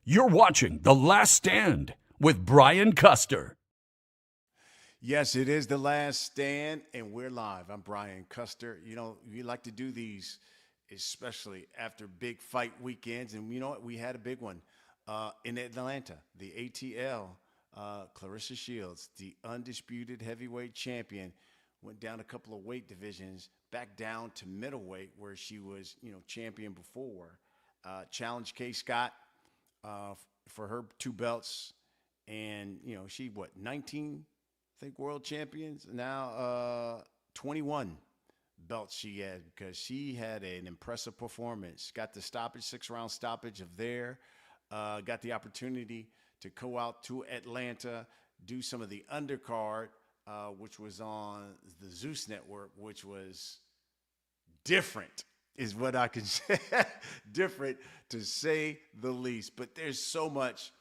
You're watching The Last Stand with Brian Custer. Yes, it is The Last Stand, and we're live. I'm Brian Custer. You know, we like to do these, especially after big fight weekends. And you know what? We had a big one in Atlanta. The ATL, Claressa Shields, the undisputed heavyweight champion, went down a couple of weight divisions, back down to middleweight, where she was, champion before. Challenged Kaye Scott for her two belts. And, she, 19, I think, world champions? Now 21 belts she had, because she had an impressive performance. Got the stoppage, 6-round stoppage of there. Got the opportunity to go out to Atlanta, do some of the undercard, which was on the Zeus Network, which was different, is what I can say. Different, to say the least. But there's so much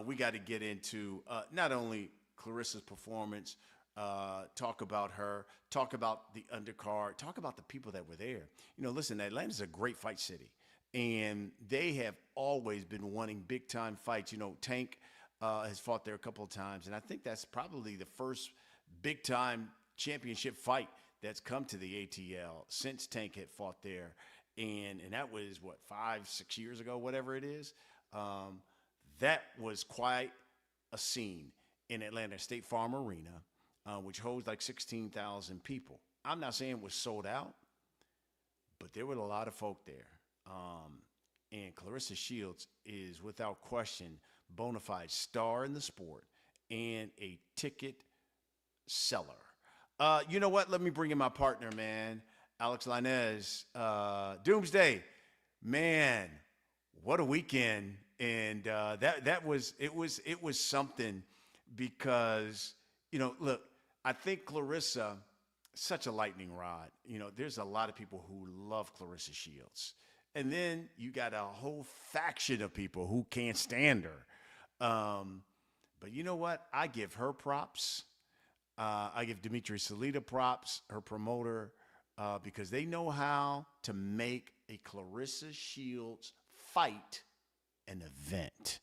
we got to get into, not only Claressa's performance, talk about her, talk about the undercard, talk about the people that were there. Listen, Atlanta's a great fight city, and they have always been wanting big-time fights. Tank has fought there a couple of times, and I think that's probably the first big-time championship fight that's come to the ATL since Tank had fought there. And that was, 5-6 years ago, whatever it is. That was quite a scene in Atlanta State Farm Arena, which holds like 16,000 people. I'm not saying it was sold out, but there were a lot of folk there. And Claressa Shields is, without question, bona fide star in the sport and a ticket seller. You know what? Let me bring in my partner, man, Alex Lainez. Doomsday, man, what a weekend! And it was something, because look, I think Claressa, such a lightning rod. There's a lot of people who love Claressa Shields, and then you got a whole faction of people who can't stand her. But you know what? I give her props. I give Dimitri Salita props, her promoter, because they know how to make a Claressa Shields fight an event.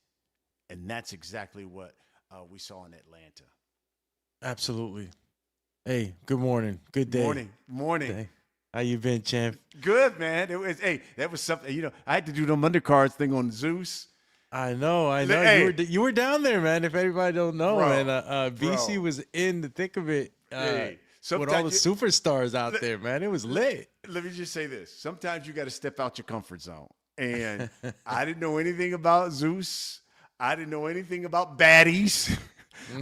And that's exactly what we saw in Atlanta. Absolutely. Hey, good morning. Good day. Morning. Hey, how you been, champ? Good, man. That was something. I had to do them undercards thing on Zeus. I know. Hey. You were down there, man. If anybody don't know, Bro, man, BC was in the thick of it with all the superstars out there, man. It was lit. Let me just say this. Sometimes you got to step out your comfort zone. And I didn't know anything about Zeus. I didn't know anything about baddies.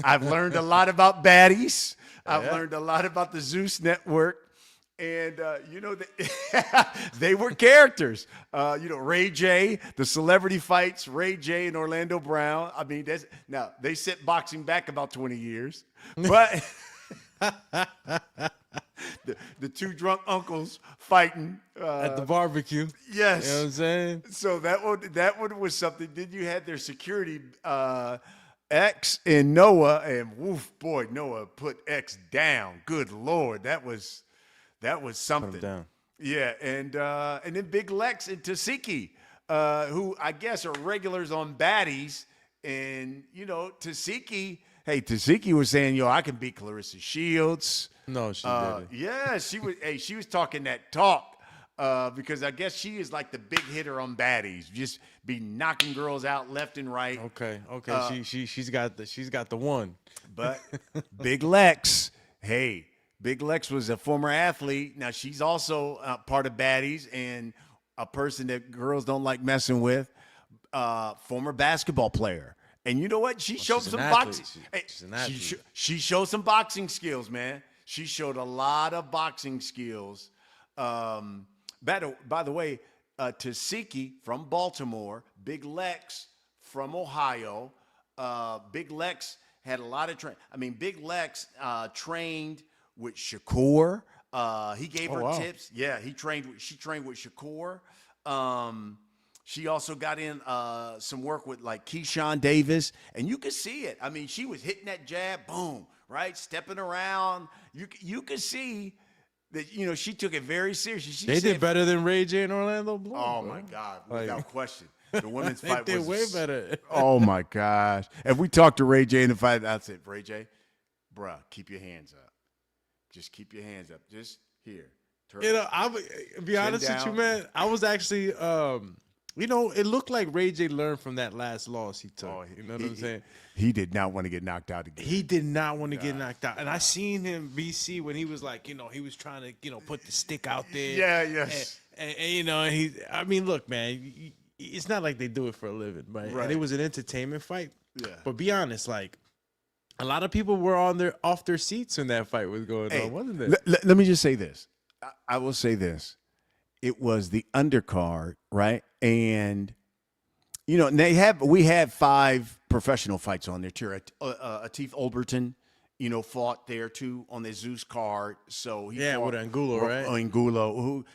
I've learned a lot about baddies. I've learned a lot about the Zeus Network. And, they were characters. Ray J, the celebrity fights, Ray J and Orlando Brown. I mean, now, they set boxing back about 20 years. But the two drunk uncles fighting. At the barbecue. Yes. You know what I'm saying? So that one was something. Then you had their security, X and Noah. And, woof, boy, Noah put X down. Good Lord. That was something. Put him down. Yeah, and then Big Lex and Tasiki, who I guess are regulars on baddies. And, Tasiki was saying, I can beat Claressa Shields. No, she didn't. Yeah, she was. She was talking that talk, because I guess she is like the big hitter on baddies, just be knocking girls out left and right. Okay. She's got the one. But Big Lex, Big Lex was a former athlete. Now, she's also part of baddies and a person that girls don't like messing with. Former basketball player. And you know what? She showed some boxing. She's an athlete. She showed some boxing skills, man. She showed a lot of boxing skills. By the way, Tasiki from Baltimore, Big Lex from Ohio. Big Lex had a lot of training. I mean, Big Lex trained with Shakur. He gave her tips. Yeah, she trained with Shakur. She also got in some work with like Keyshawn Davis, and you could see it. I mean, she was hitting that jab, boom, right, stepping around. You could see that, she took it very seriously. They did better than Ray J and Orlando Bloom. Oh, my God, without question. The women's fight They was way better. Oh my gosh! If we talked to Ray J in the fight, that's it. Ray J, bruh, keep your hands up. Just keep your hands up. just here. I'll be honest with you, man. I was actually, it looked like Ray J learned from that last loss he took. You know what I'm saying? He did not want to get knocked out again. He did not want to get knocked out. And I seen him BC when he was like, he was trying to, put the stick out there. Yeah, yes. And look, man, it's not like they do it for a living, right? And it was an entertainment fight. Yeah. But be honest, like, a lot of people were off their seats when that fight was going on, wasn't it? Let me just say this. I will say this. It was the undercard, right? And we had 5 professional fights on there too. Atif Olberton, fought there too on the Zeus card. So he fought with Angulo, right? Angulo, who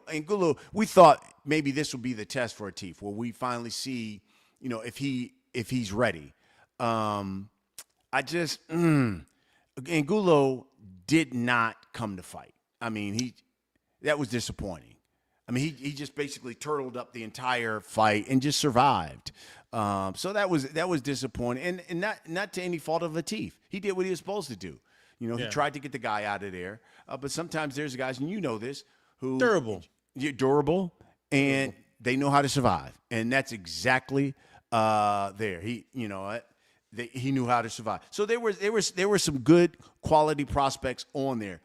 Angulo. We thought maybe this would be the test for Atif, where we finally see, if he's ready. Angulo did not come to fight. I mean, that was disappointing. I mean, he just basically turtled up the entire fight and just survived. So that was disappointing, and not to any fault of Atif. He did what he was supposed to do. He tried to get the guy out of there. But sometimes there's guys, and this, who durable, and they know how to survive, and that's exactly there. He knew how to survive. So there were some good quality prospects on there,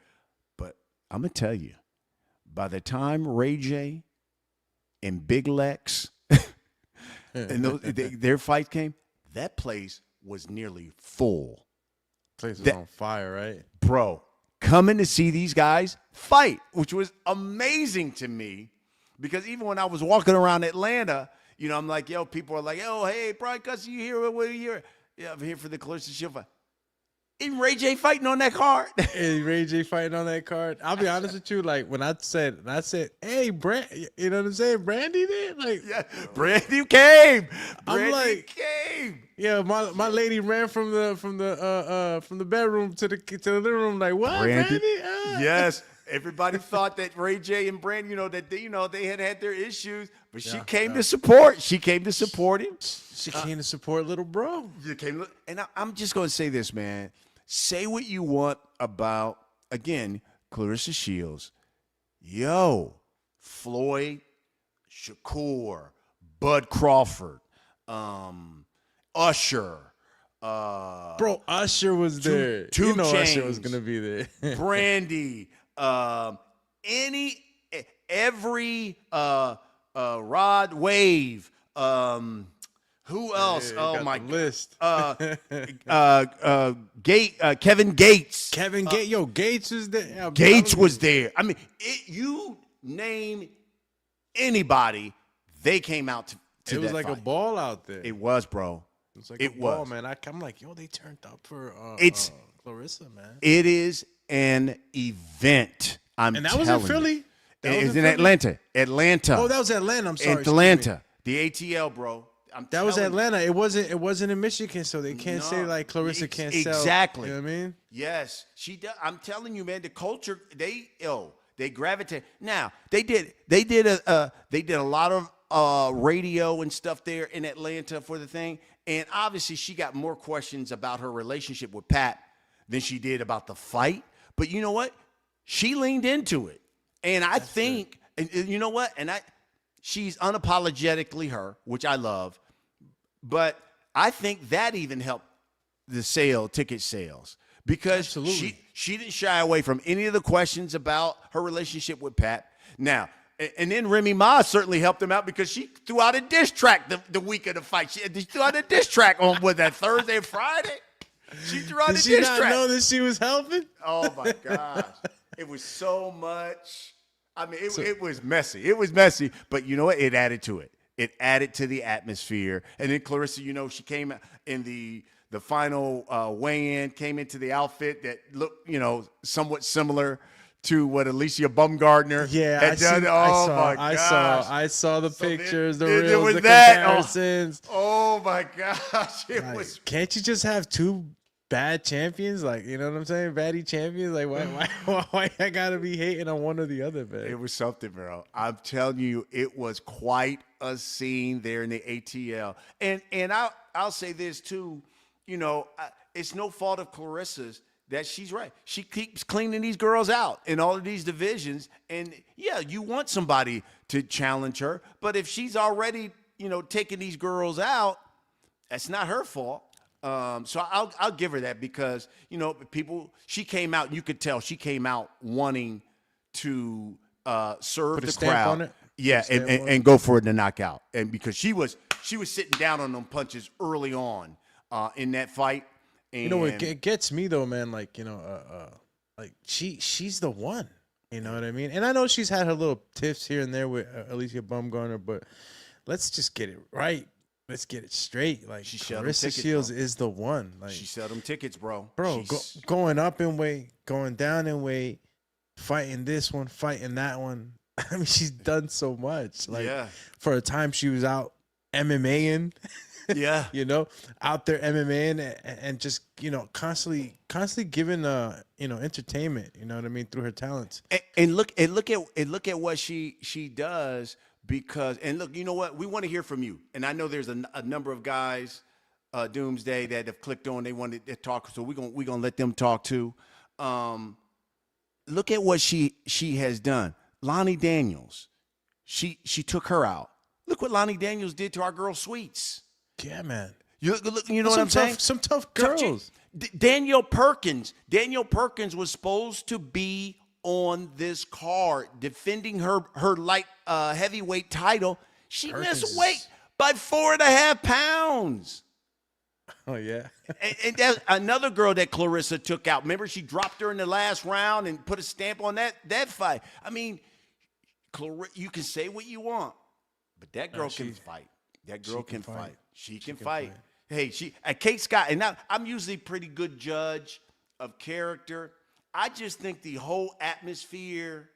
but I'm gonna tell you, by the time Ray J and Big Lex and their fight came, that place was nearly full. Place was on fire, right? Bro, coming to see these guys fight, which was amazing to me, because even when I was walking around Atlanta, I'm like, people are like, hey, Brian Custer, you here? What are you here? Yeah, I'm here for the Claressa Shields fight. Ain't Ray J fighting on that card? Is Ray J fighting on that card? I'll be honest with you. Like, when I said, hey, Brand, you know what I'm saying? Brandy there? Like, yeah, Brandy came. I'm like, came. Yeah, my lady ran from the bedroom to the living room. Like, what, Brandy? Yes. Everybody thought that Ray J and Brandy, they had their issues, but she came to support. She came to support him. She came to support little bro. And I'm just going to say this, man. Say what you want about, again, Claressa Shields. Floyd, Shakur, Bud Crawford, Usher. Bro, Usher was there. Two Chainz, Usher was going to be there. Brandy. Every Rod Wave. Who else? My list. Kevin Gates. Kevin Gates. Gates was there. Gates was there. I mean, you name anybody, they came out to it was that like fight. a ball out there. It was, bro. It was like a ball, man. I'm like, they turned up for Claressa, man. It is an event. And that was in Philly. It was in Atlanta. Oh, that was Atlanta. I'm sorry. Atlanta. The ATL, bro. That was Atlanta. It wasn't in Michigan, so they can't say like Claressa can't sell. Exactly. You know what I mean? Yes, she does. I'm telling you, man. The culture they gravitate. Now they did a lot of radio and stuff there in Atlanta for the thing, and obviously she got more questions about her relationship with Pat than she did about the fight. But you know what? She leaned into it, and I think, and you know what? And she's unapologetically her, which I love. But I think that even helped the ticket sales, because she didn't shy away from any of the questions about her relationship with Pat. Now, and then Remy Ma certainly helped him out, because she threw out a diss track the week of the fight. She threw out a diss track on that Thursday and Friday. She threw out a diss track. Did she not know that she was helping? Oh my gosh. It was so much. I mean, it was messy. It was messy, but you know what? It added to it. It added to the atmosphere. And then Claressa, she came in the final weigh-in, came into the outfit that looked, somewhat similar to what Alicia Baumgardner had done. I saw the pictures, the reels, the comparisons. Oh my gosh. It was. Can't you just have two bad champions, like, you know what I'm saying? Baddie champions, like, why I gotta be hating on one or the other, man? It was something, bro. I'm telling you, it was quite a scene there in the ATL. And I'll say this too, you know, it's no fault of Clarissa's that she's right. She keeps cleaning these girls out in all of these divisions, and yeah, you want somebody to challenge her, but if she's already, you know, taking these girls out, that's not her fault. So I'll give her that because, you know, she came out, you could tell she came out wanting to serve Put a the stamp crowd. on it? Yeah, and go for it to knock out. And because she was sitting down on them punches early on in that fight. And you know, it gets me though, man. Like, you know, like she's the one. You know what I mean? And I know she's had her little tiffs here and there with Alicia Baumgartner, but let's just get it right. Let's get it straight. Like, Claressa Shields is the one. Like, she sell them tickets, bro. Going up in weight, going down in weight, fighting this one, fighting that one. I mean, she's done so much. Like, for a time, she was out MMAing. Yeah. You know, out there MMAing and just, you know, constantly giving you know, entertainment, you know what I mean, through her talents. And look at what she does, because, and look, you know what, we want to hear from you. And I know there's a number of guys, Doomsday, that have clicked on, they wanted to talk, so we're gonna let them talk too. Look at what she has done. Lonnie Daniels, she took her out. Look what Lonnie Daniels did to our girl Sweets. Yeah, man. You know what I'm saying? Some tough girls. Danielle Perkins was supposed to be on this card defending her light heavyweight title. She missed weight by 4.5 pounds. Oh, yeah. and that's another girl that Claressa took out. Remember, she dropped her in the last round and put a stamp on that fight. I mean, you can say what you want, but that girl can fight. That girl can fight. She can fight. Hey, Kaye Scott, and now I'm usually a pretty good judge of character. I just think the whole atmosphere,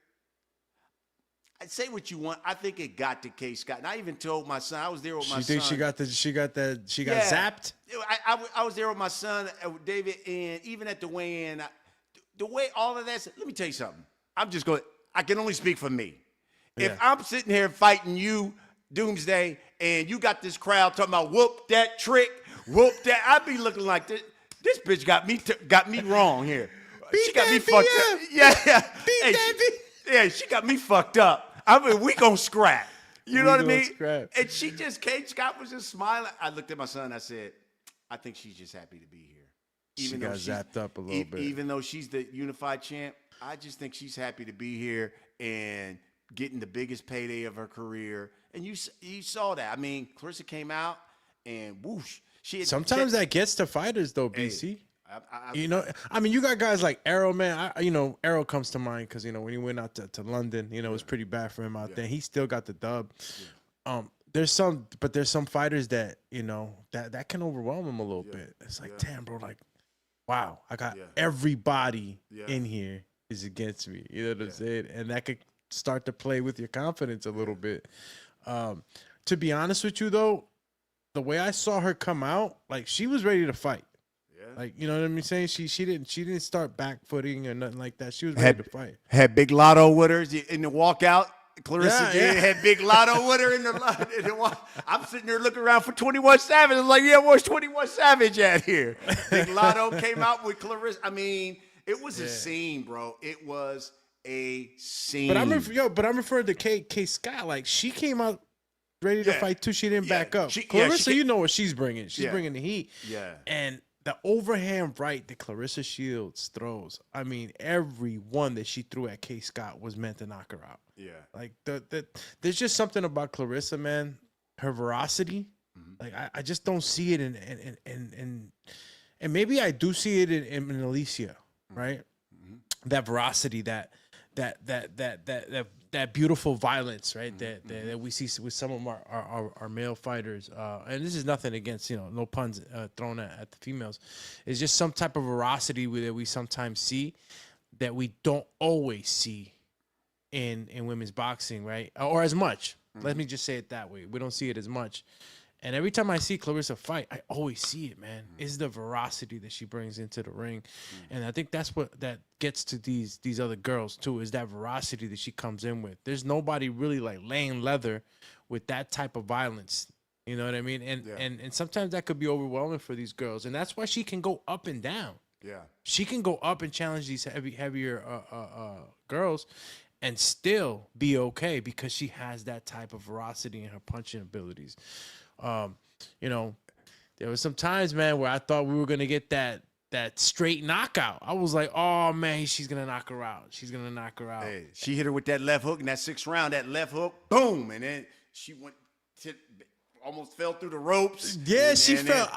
I'd say what you want. I think it got to Kaye Scott. And I even told my son, I was there with my son. You think she got zapped? I was there with my son, David, and even at the weigh-in, the way all of that, let me tell you something. I can only speak for me. Yeah. If I'm sitting here fighting you, Doomsday, and you got this crowd talking about whoop that trick, whoop that, I'd be looking like this bitch got me wrong here. She got me fucked up. Yeah, she got me fucked up. I mean, we gonna scrap. You know what I mean? Scrap. And Kaye Scott was just smiling. I looked at my son. I said, I think she's just happy to be here. She got zapped up a little bit. Even though she's the unified champ, I just think she's happy to be here and getting the biggest payday of her career. And you saw that. I mean, Claressa came out and whoosh. Sometimes that gets to fighters though, BC. You know, I mean, you got guys like Arrow, man. You know, Arrow comes to mind because, you know, when he went out to London, you know, it was pretty bad for him out there. He still got the dub. Yeah. There's some fighters that, you know, that can overwhelm him a little bit. It's like, damn, bro, like, wow, I got everybody in here is against me. You know what I'm saying? And that could start to play with your confidence a little bit. To be honest with you, though, the way I saw her come out, like, she was ready to fight. Like, you know what I'm saying? She didn't start back footing or nothing like that. She was ready to fight. Had Big Lotto with her in the walkout. Claressa did. Had Big Lotto with her in the walk. I'm sitting there looking around for 21 Savage. I'm like, yeah, where's 21 Savage at here? Big Lotto came out with Claressa. I mean, it was a scene, bro. It was a scene. But I'm referring to Kaye Scott. Like, she came out ready to fight too. She didn't back up. Claressa, you know what she's bringing. She's bringing the heat. Yeah. And the overhand right that Claressa Shields throws, I mean, every one that she threw at Kaye Scott was meant to knock her out. Yeah. Like, there's just something about Claressa, man. Her veracity. Like, I just don't see it in maybe I do see it in Alicia, right? That veracity, that beautiful violence, right? That we see with some of our male fighters. And this is nothing against, you know, no puns thrown at the females. It's just some type of veracity that we sometimes see that we don't always see in women's boxing, right? Or as much. Let me just say it that way. We don't see it as much. And every time I see Claressa fight, I always see it, man. Is the veracity that she brings into the ring. And I think that's what that gets to these other girls too, is that veracity that she comes in with. There's nobody really like laying leather with that type of violence. You know what I mean? And sometimes that could be overwhelming for these girls. And that's why she can go up and down. Yeah. She can go up and challenge these heavier girls and still be okay because she has that type of ferocity in her punching abilities. You know, there was some times, man, where I thought we were gonna get that straight knockout. I was like, oh man, she's gonna knock her out. She's gonna knock her out. Hey, she hit her with that left hook in that 6th round. That left hook, boom, and then she went almost fell through the ropes. Yeah, she fell.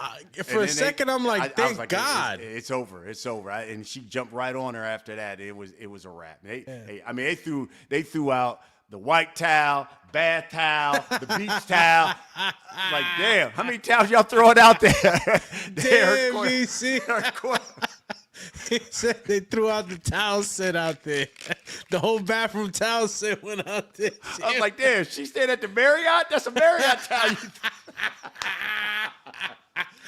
For a second, I'm like, thank God. It's over. It's over. And she jumped right on her after that. It was a wrap. I mean, they threw out the white towel, bath towel, the beach towel. Like, damn, how many towels y'all throwing out there? Damn, BC. He said they threw out the towel set out there. The whole bathroom towel set went out there. I was like, damn, she stayed at the Marriott? That's a Marriott towel.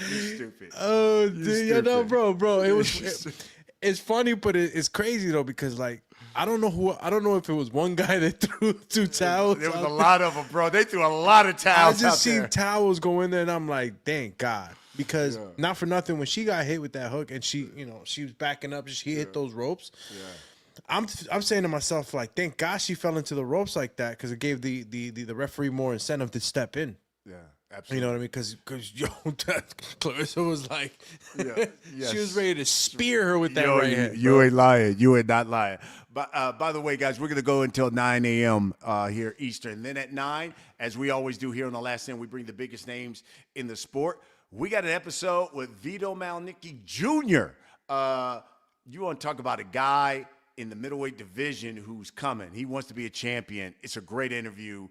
You stupid. Oh, dude, you know, bro. It's funny, but it's crazy though, because like I don't know if it was one guy that threw 2 towels. There was a lot of them, bro. They threw a lot of towels. I just seen towels go in there, and I'm like, thank God. Because not for nothing, when she got hit with that hook and she was backing up, she hit those ropes. Yeah. I'm saying to myself, like, thank God she fell into the ropes like that, because it gave the referee more incentive to step in. Yeah, absolutely. You know what I mean? Because Claressa was like, she was ready to spear her with that right hand. You ain't lying. You ain't not lying. But by the way, guys, we're gonna go until 9 a.m. Here Eastern. Then at 9, as we always do here on The Last Stand, we bring the biggest names in the sport. We got an episode with Vito Malnicki Jr. You want to talk about a guy in the middleweight division who's coming. He wants to be a champion. It's a great interview.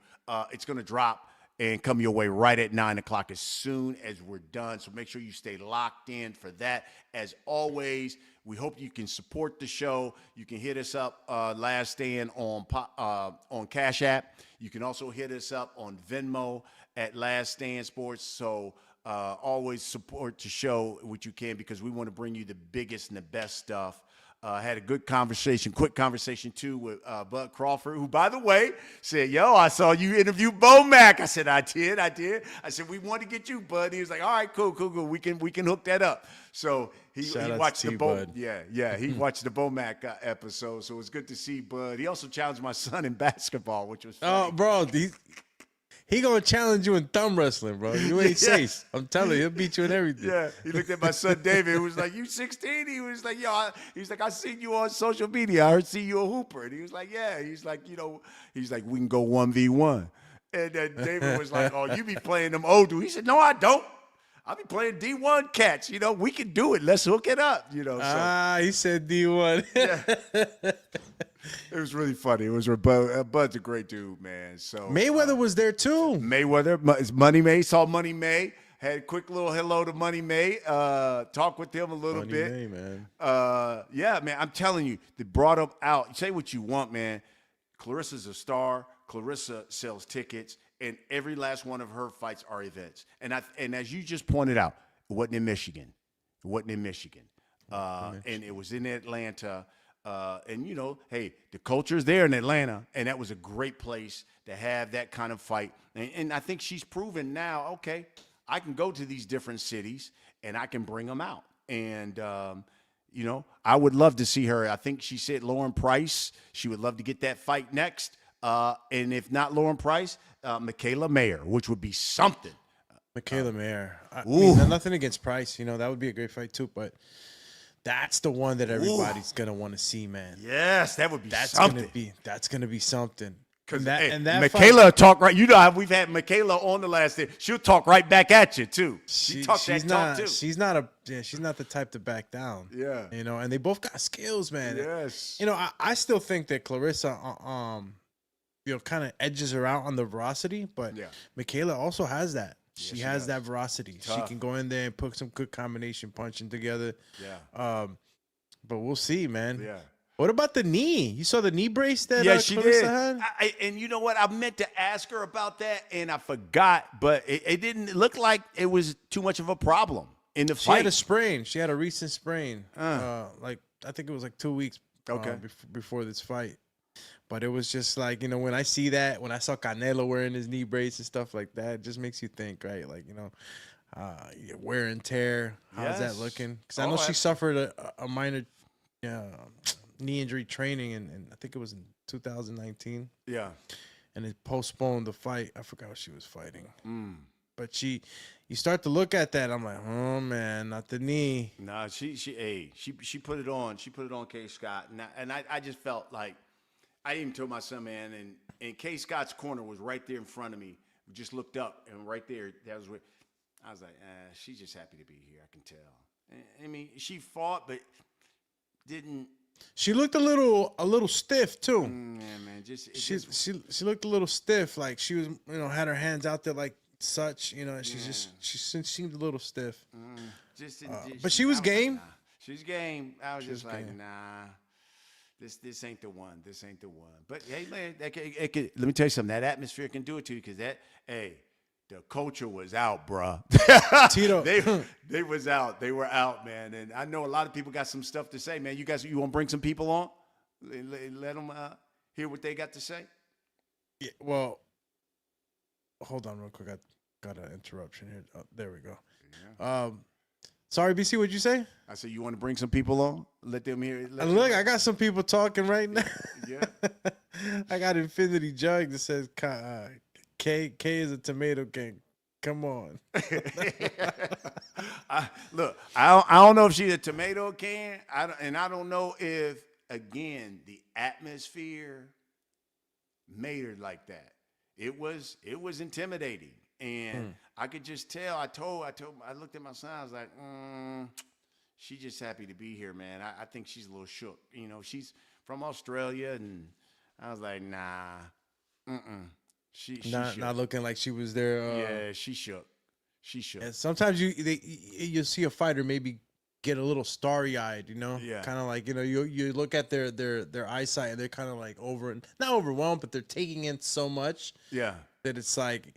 It's going to drop and come your way right at 9 o'clock as soon as we're done. So make sure you stay locked in for that. As always, we hope you can support the show. You can hit us up, Last Stand on Cash App. You can also hit us up on Venmo at Last Stand Sports. So always support the show what you can, because we want to bring you the biggest and the best stuff. Had a good conversation, quick conversation too, with Bud Crawford, who, by the way, said, yo, I saw you interview Bo Mac. I said, I did. I said, we want to get you, Bud. He was like, all right, cool. We can hook that up. So he watched the Bo. Bud. Yeah. He watched the Bo Mac episode. So it was good to see Bud. He also challenged my son in basketball, which was funny. Oh, bro. He gonna challenge you in thumb wrestling, bro. You ain't safe. I'm telling you, he'll beat you in everything. Yeah, he looked at my son David. He was like, "You 16?" He was like, "Yo," he's like, "I seen you on social media. I heard see you a hooper." And he was like, "Yeah." He's like, he's like, "We can go 1v1." And then David was like, "Oh, you be playing them old dudes." He said, "No, I don't. I be playing D1 cats. We can do it. Let's hook it up." So. He said D1. Yeah. It was really funny. It was Bud's a great dude, man. So Mayweather was there too. Mayweather, Money May, saw Money May. Had a quick little hello to Money May. Talk with him a little bit. Money May, man. Yeah, man. I'm telling you, they brought him out. Say what you want, man. Claressa's a star. Claressa sells tickets, and every last one of her fights are events. And as you just pointed out, it wasn't in Michigan. And it was in Atlanta. And hey, the culture's there in Atlanta, and that was a great place to have that kind of fight. And I think she's proven now, okay, I can go to these different cities and I can bring them out. And, I would love to see her. I think she said Lauren Price, she would love to get that fight next. And if not Lauren Price, Michaela Mayer, which would be something. Michaela Mayer. I mean, nothing against Price. That would be a great fight too, but that's the one that everybody's gonna want to see, man. Yes, that would be something. That's gonna be something. Because Michaela talk right. We've had Michaela on the last day. She'll talk right back at you too. She's not the type to back down. Yeah. And they both got skills, man. Yes. I still think that Claressa kind of edges her out on the veracity, but Michaela also has that. She has that veracity. Tough. She can go in there and put some good combination punching together. Yeah. But we'll see, man. Yeah. What about the knee? You saw the knee brace that she Claressa did. had? And you know what? I meant to ask her about that, and I forgot. But it didn't look like it was too much of a problem in the fight. She had a sprain. She had a recent sprain. Like I think it was like 2 weeks before this fight. But it was just like, when I see that, when I saw Canelo wearing his knee brace and stuff like that, it just makes you think, right? Like, wear and tear. How's that looking? Because I know she suffered a minor knee injury training, and I think it was in 2019. Yeah. And it postponed the fight. I forgot what she was fighting. But you start to look at that. I'm like, oh man, not the knee. Nah, she put it on. She put it on Kaye Scott, and I just felt like I even told my son, man, and Kaye Scott's corner was right there in front of me. We just looked up, and right there, that was where I was like, she's just happy to be here. I can tell. I mean, she fought, but didn't. She looked a little stiff too. Yeah, man. She looked a little stiff, like she was, had her hands out there like such. She seemed a little stiff. But she was game. Nah. She's game. I was just like, nah. This ain't the one. This ain't the one. But hey, man, let me tell you something. That atmosphere can do it to you, because the culture was out, bruh. Tito, they was out. They were out, man. And I know a lot of people got some stuff to say, man. You guys, you want to bring some people on? Let them hear what they got to say. Yeah. Well, hold on real quick. I got an interruption here. Oh, there we go. Yeah. Sorry, BC, what'd you say? I said, you want to bring some people on? Let them hear it. Look, I got some people talking right now. Yeah. I got Infinity Jug that says, K is a tomato king. Come on. Look, I don't know if she's a tomato can. I don't know if, again, the atmosphere made her like that. It was intimidating. And I could just tell. I looked at my son. I was like, she's just happy to be here, man. I think she's a little shook. She's from Australia, and I was like, nah, She not looking like she was there. Yeah, she shook. And sometimes you see a fighter maybe get a little starry-eyed, Yeah. Kind of like, you look at their eyesight and they're kind of like not overwhelmed, but they're taking in so much. Yeah. That it's like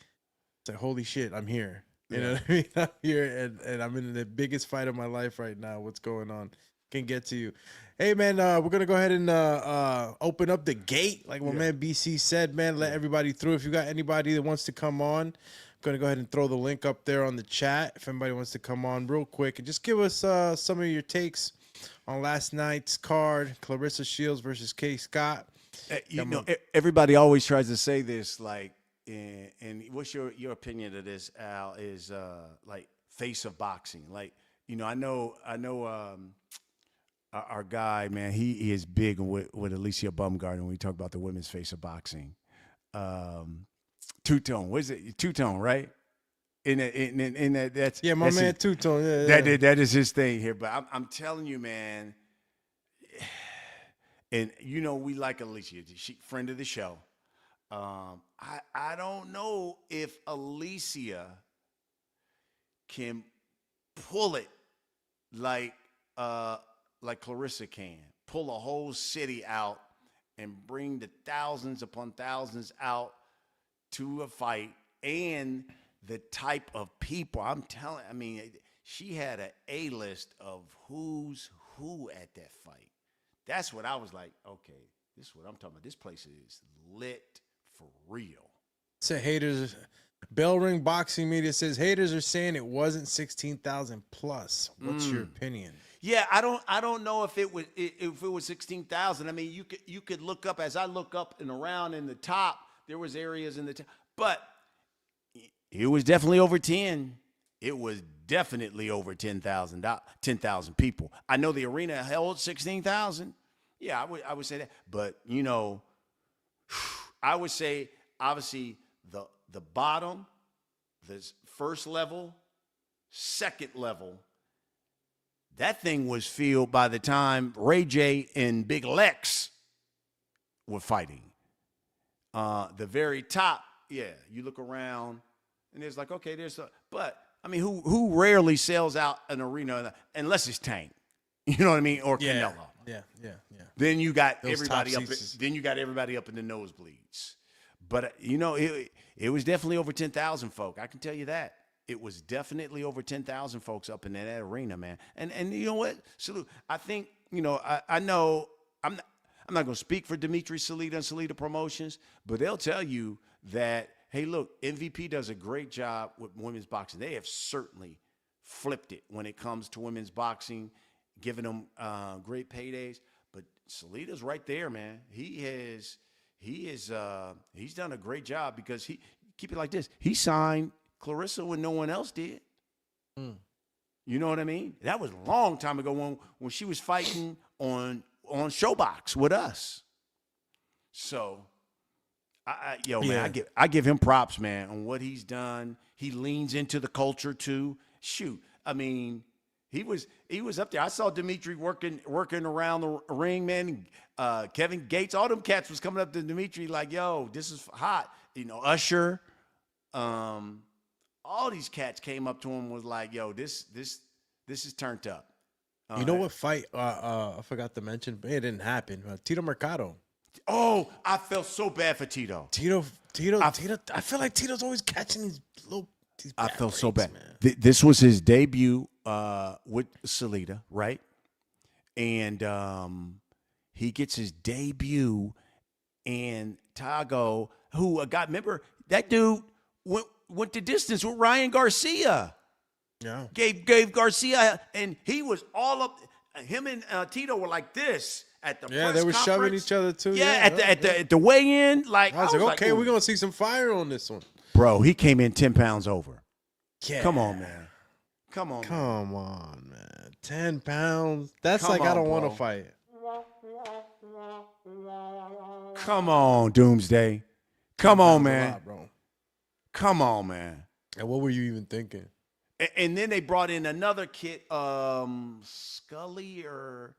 holy shit, I'm here. You know what I mean? I'm here and I'm in the biggest fight of my life right now. What's going on? Can get to you. Hey man, we're gonna go ahead and open up the gate, like my man BC said, man. Let everybody through. If you got anybody that wants to come on, I'm gonna go ahead and throw the link up there on the chat. If anybody wants to come on real quick and just give us some of your takes on last night's card, Claressa Shields versus Kaye Scott. Everybody always tries to say this, like, and what's your opinion of this, Al? Is like face of boxing, like, I know. Our guy, man, he is big with Alicia Baumgartner when we talk about the women's face of boxing. Two-tone, what is it? Two-tone, right? In that, that's my that's man Two-tone. Yeah. That is his thing here. But I'm telling you, man, and we like Alicia. She friend of the show. I don't know if Alicia can pull it like Claressa can. Pull a whole city out and bring the thousands upon thousands out to a fight, and the type of people. She had an A-list of who's who at that fight. That's what I was like, okay, this is what I'm talking about. This place is lit for real. Say haters. Bell Ring Boxing Media says haters are saying it wasn't 16,000 plus. What's your opinion? Yeah, I don't know if it was 16,000. I mean, you could look up, as I look up and around in the top, there was areas in the top, but it was definitely over 10. It was definitely over 10,000 people. I know the arena held 16,000. Yeah, I would say that, but I would say obviously the bottom, the first level, second level. That thing was filled by the time Ray J and Big Lex were fighting. The very top, you look around and there's like, okay, but I mean, who rarely sells out an arena unless it's Tank, you know what I mean, or Canelo. Yeah. Then you got Those everybody top up. seats. Then you got everybody up in the nosebleeds. But it was definitely over 10,000 folk. I can tell you that. It was definitely over 10,000 folks up in that arena, man. And you know what? Salute. I think I know I'm not going to speak for Dimitri Salita and Salita Promotions, but they'll tell you that, hey, look, MVP does a great job with women's boxing. They have certainly flipped it when it comes to women's boxing, giving them great paydays. But Salita's right there, man. He's done a great job because keep it like this. He signed Claressa when no one else did. You know what I mean? That was a long time ago when she was fighting on Showbox with us. So, man, I give him props, man, on what he's done. He leans into the culture too. Shoot, I mean, he was up there. I saw Dimitri working around the ring, man. Kevin Gates, all them cats was coming up to Dimitri like, "Yo, this is hot." Usher, all these cats came up to him was like, "Yo, this is turned up." You know what fight? I forgot to mention, but it didn't happen. Tito Mercado. Oh, I felt so bad for Tito. Tito. I feel like Tito's always catching these little. I felt breaks, so bad. Man. This was his debut with Salita, right? And he gets his debut, and Tago, who remember that dude went the distance with Ryan Garcia. Yeah, gave Garcia, and he was all up. Him and Tito were like this at the press they were conference. shoving each other too. At the weigh-in, like I was like, okay, ooh. we're gonna see some fire on this one. Bro, he came in 10 pounds over. Yeah. Come on, man. Come on, man. 10 pounds. That's I don't want to fight. Come on, Doomsday. Come on, man. Lot, bro. Come on, man. And what were you even thinking? And then they brought in another kid, Scully, or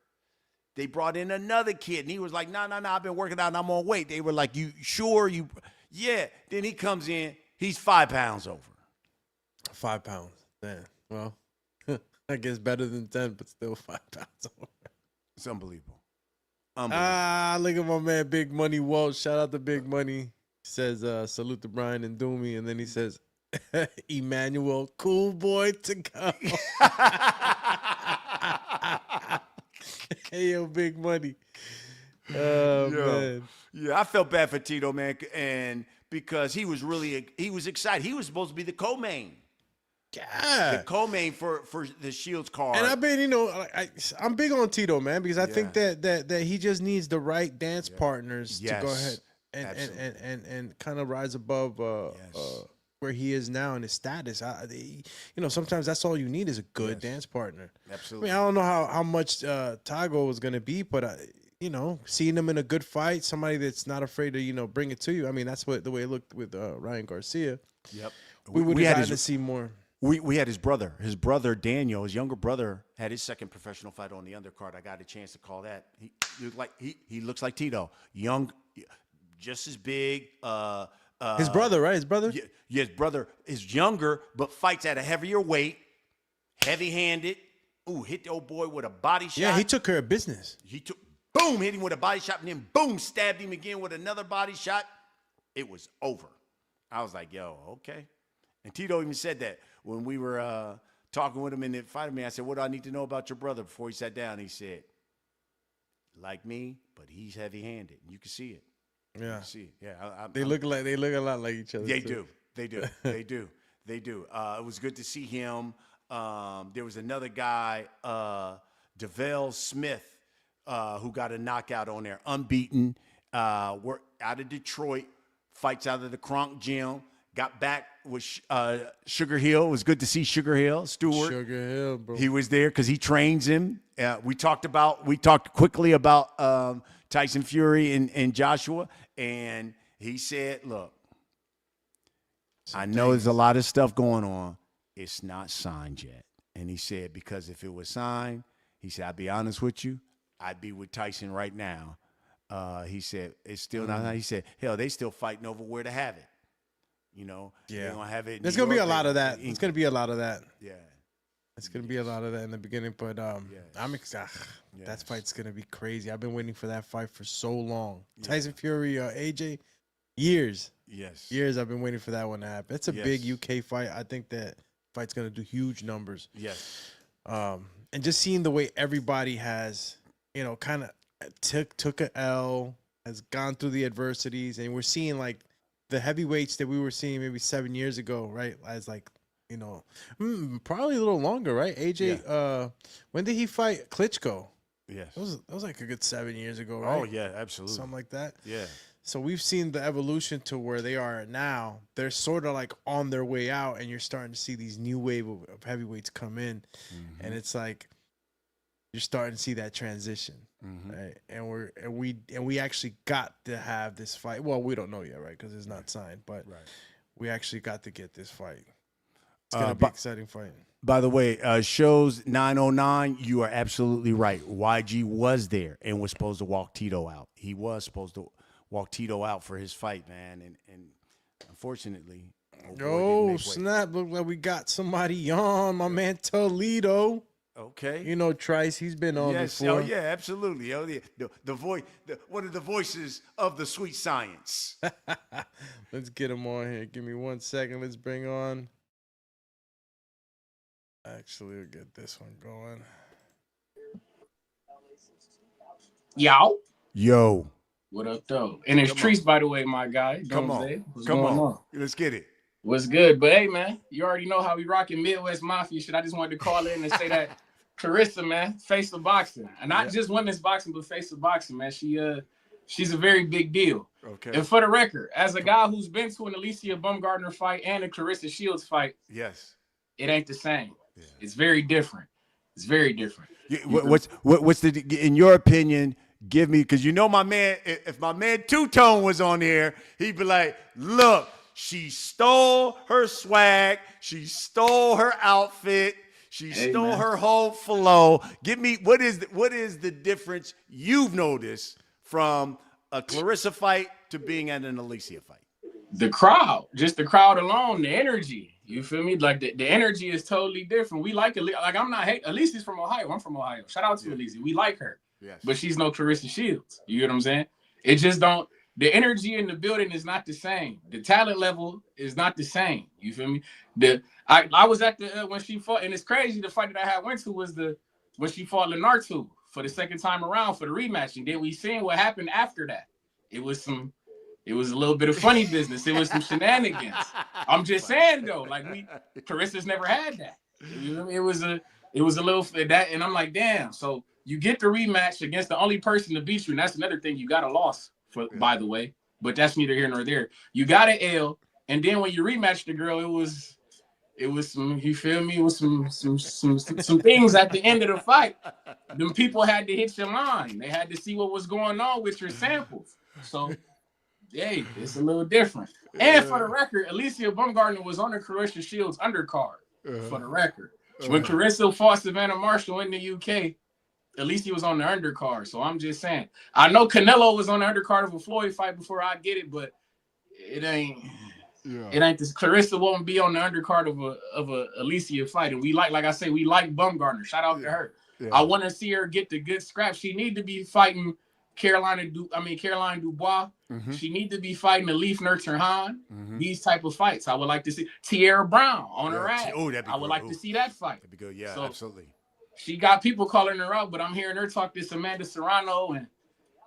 they brought in another kid, and he was like, no, I've been working out and I'm on weight. They were like, you sure? Yeah. Then he comes in, he's 5 pounds over. 5 pounds. Damn. Well, I guess better than 10, but still 5 pounds over. It's unbelievable. Look at my man, Big Money Walt. Shout out to Big Money. He says, salute to Brian and Doomy. And then he says, Emmanuel, cool boy to go. Hey, yo, Big Money. Man. Yeah, I felt bad for Tito, man, and because he was excited. He was supposed to be the co-main. Yeah. The co-main for the Shields card. And I've been, I'm big on Tito, man, because I think that he just needs the right dance partners to go ahead and kind of rise above where he is now in his status. Sometimes that's all you need is a good dance partner. Absolutely. I mean, I don't know how much Tago was going to be, but seeing him in a good fight, somebody that's not afraid to bring it to you. I mean, that's the way it looked with Ryan Garcia. Yep. We would have had to see more. We had his brother. His brother Daniel, his younger brother, had his second professional fight on the undercard. I got a chance to call that. He looks like Tito, young, just as big. His brother, right? His brother. Yeah, his brother is younger, but fights at a heavier weight, heavy-handed. Ooh, hit the old boy with a body shot. Yeah, he took care of business. Hit him with a body shot, and then boom, stabbed him again with another body shot. It was over. I was like, yo, okay. And Tito even said that when we were talking with him in the fight with me. I said, what do I need to know about your brother? Before he sat down, he said, like me, but he's heavy-handed. You can see it. Yeah. You can see it. Yeah. They look a lot like each other. They do. They do. It was good to see him. There was another guy, DeVale Smith, who got a knockout on there, unbeaten. We're out of Detroit, fights out of the Kronk gym. Got back with Sugar Hill. It was good to see Sugar Hill, Stewart. Sugar Hill, bro. He was there because he trains him. We talked quickly about Tyson Fury and Joshua, and he said, look, I know there's a lot of stuff going on. It's not signed yet. And he said, because if it was signed, he said, I'll be honest with you, I'd be with Tyson right now. He said, it's still not. He said, hell, they still fighting over where to have it. They're gonna have it. There's gonna be a lot of that. It's gonna be a lot of that. Yeah. It's gonna be a lot of that in the beginning, but I'm excited. Yes. That fight's gonna be crazy. I've been waiting for that fight for so long. Tyson Fury, AJ, years. Yes. Years I've been waiting for that one to happen. It's a big UK fight. I think that fight's gonna do huge numbers. Yes. And just seeing the way everybody has, kind of took a L, has gone through the adversities, and we're seeing like the heavyweights that we were seeing maybe 7 years ago, right? As like, probably a little longer, right? AJ, when did he fight Klitschko? Yes. That was like a good 7 years ago, right? Oh yeah, absolutely. Something like that. Yeah. So we've seen the evolution to where they are now. They're sort of like on their way out, and you're starting to see these new wave of heavyweights come in, and it's like you're starting to see that transition, right? And we actually got to have this fight. Well, we don't know yet, right? Because it's not signed, but we actually got to get this fight. It's gonna be an exciting fight. By the way, shows 909, you are absolutely right. YG was there and was supposed to walk Tito out. He was supposed to walk Tito out for his fight, man, and unfortunately, oh snap! Look like we got somebody on, my man Toledo. Okay, Trice, he's been on before. Oh yeah, absolutely. Oh yeah, the voice, one of the voices of the sweet science. Let's get him on here. Give me 1 second. Let's bring on. Actually, we'll get this one going. Yo. What up, though? And it's Treese, by the way, my guy. Doomsday. Come on. Let's get it. What's good? But hey, man, you already know how we rocking Midwest Mafia shit. I just wanted to call in and say that Claressa, man, face of boxing. And not just women's boxing, but face of boxing, man. She's a very big deal. Okay. And for the record, as a guy who's been to an Alicia Baumgardner fight and a Claressa Shields fight, yes, it ain't the same. Yeah. It's very different. It's very different. What's the, in your opinion, give me, because my man, if my man Two Tone was on here, he'd be like, look, she stole her swag, she stole her outfit, she stole her whole flow. Give me, what is the difference you've noticed from a Claressa fight to being at an Alicia fight? The crowd, just the crowd alone, the energy. You feel me? Like the energy is totally different. We like it. Like I'm not hate. Alicia's from Ohio. I'm from Ohio. Shout out to Alicia. We like her. Yes. But she's no Claressa Shields. You get what I'm saying? It just don't. The energy in the building is not the same. The talent level is not the same. You feel me? I was at the when she fought, and it's crazy. The fight that I had went to was when she fought Lenartu for the second time around for the rematch, and then we seen what happened after that. It was a little bit of funny business. It was some shenanigans. I'm just saying though, like Claressa's never had that. You know what I mean? It was a little that, and I'm like, damn. So you get the rematch against the only person to beat you, and that's another thing. You got a loss by the way, but that's neither here nor there. You got an L, and then when you rematch the girl, it was some, you feel me? It was some things at the end of the fight. Them people had to hit your line. They had to see what was going on with your samples. So. Hey, it's a little different. And for the record, Alicia Baumgardner was on the Claressa Shields undercard. For the record, when Claressa fought Savannah Marshall in the UK, Alicia was on the undercard. So I'm just saying. I know Canelo was on the undercard of a Floyd fight before I get it, but it ain't. Yeah. It ain't this. Claressa won't be on the undercard of a Alicia fight, and we like I say, we like Baumgardner. Shout out to her. Yeah. I want to see her get the good scrap. She need to be fighting Caroline Dubois. She need to be fighting Elif Nurturhan. These type of fights. I would like to see Tierra Brown on her ass. I would like to see that fight. That'd be good. Yeah, so absolutely. She got people calling her out, but I'm hearing her talk this Amanda Serrano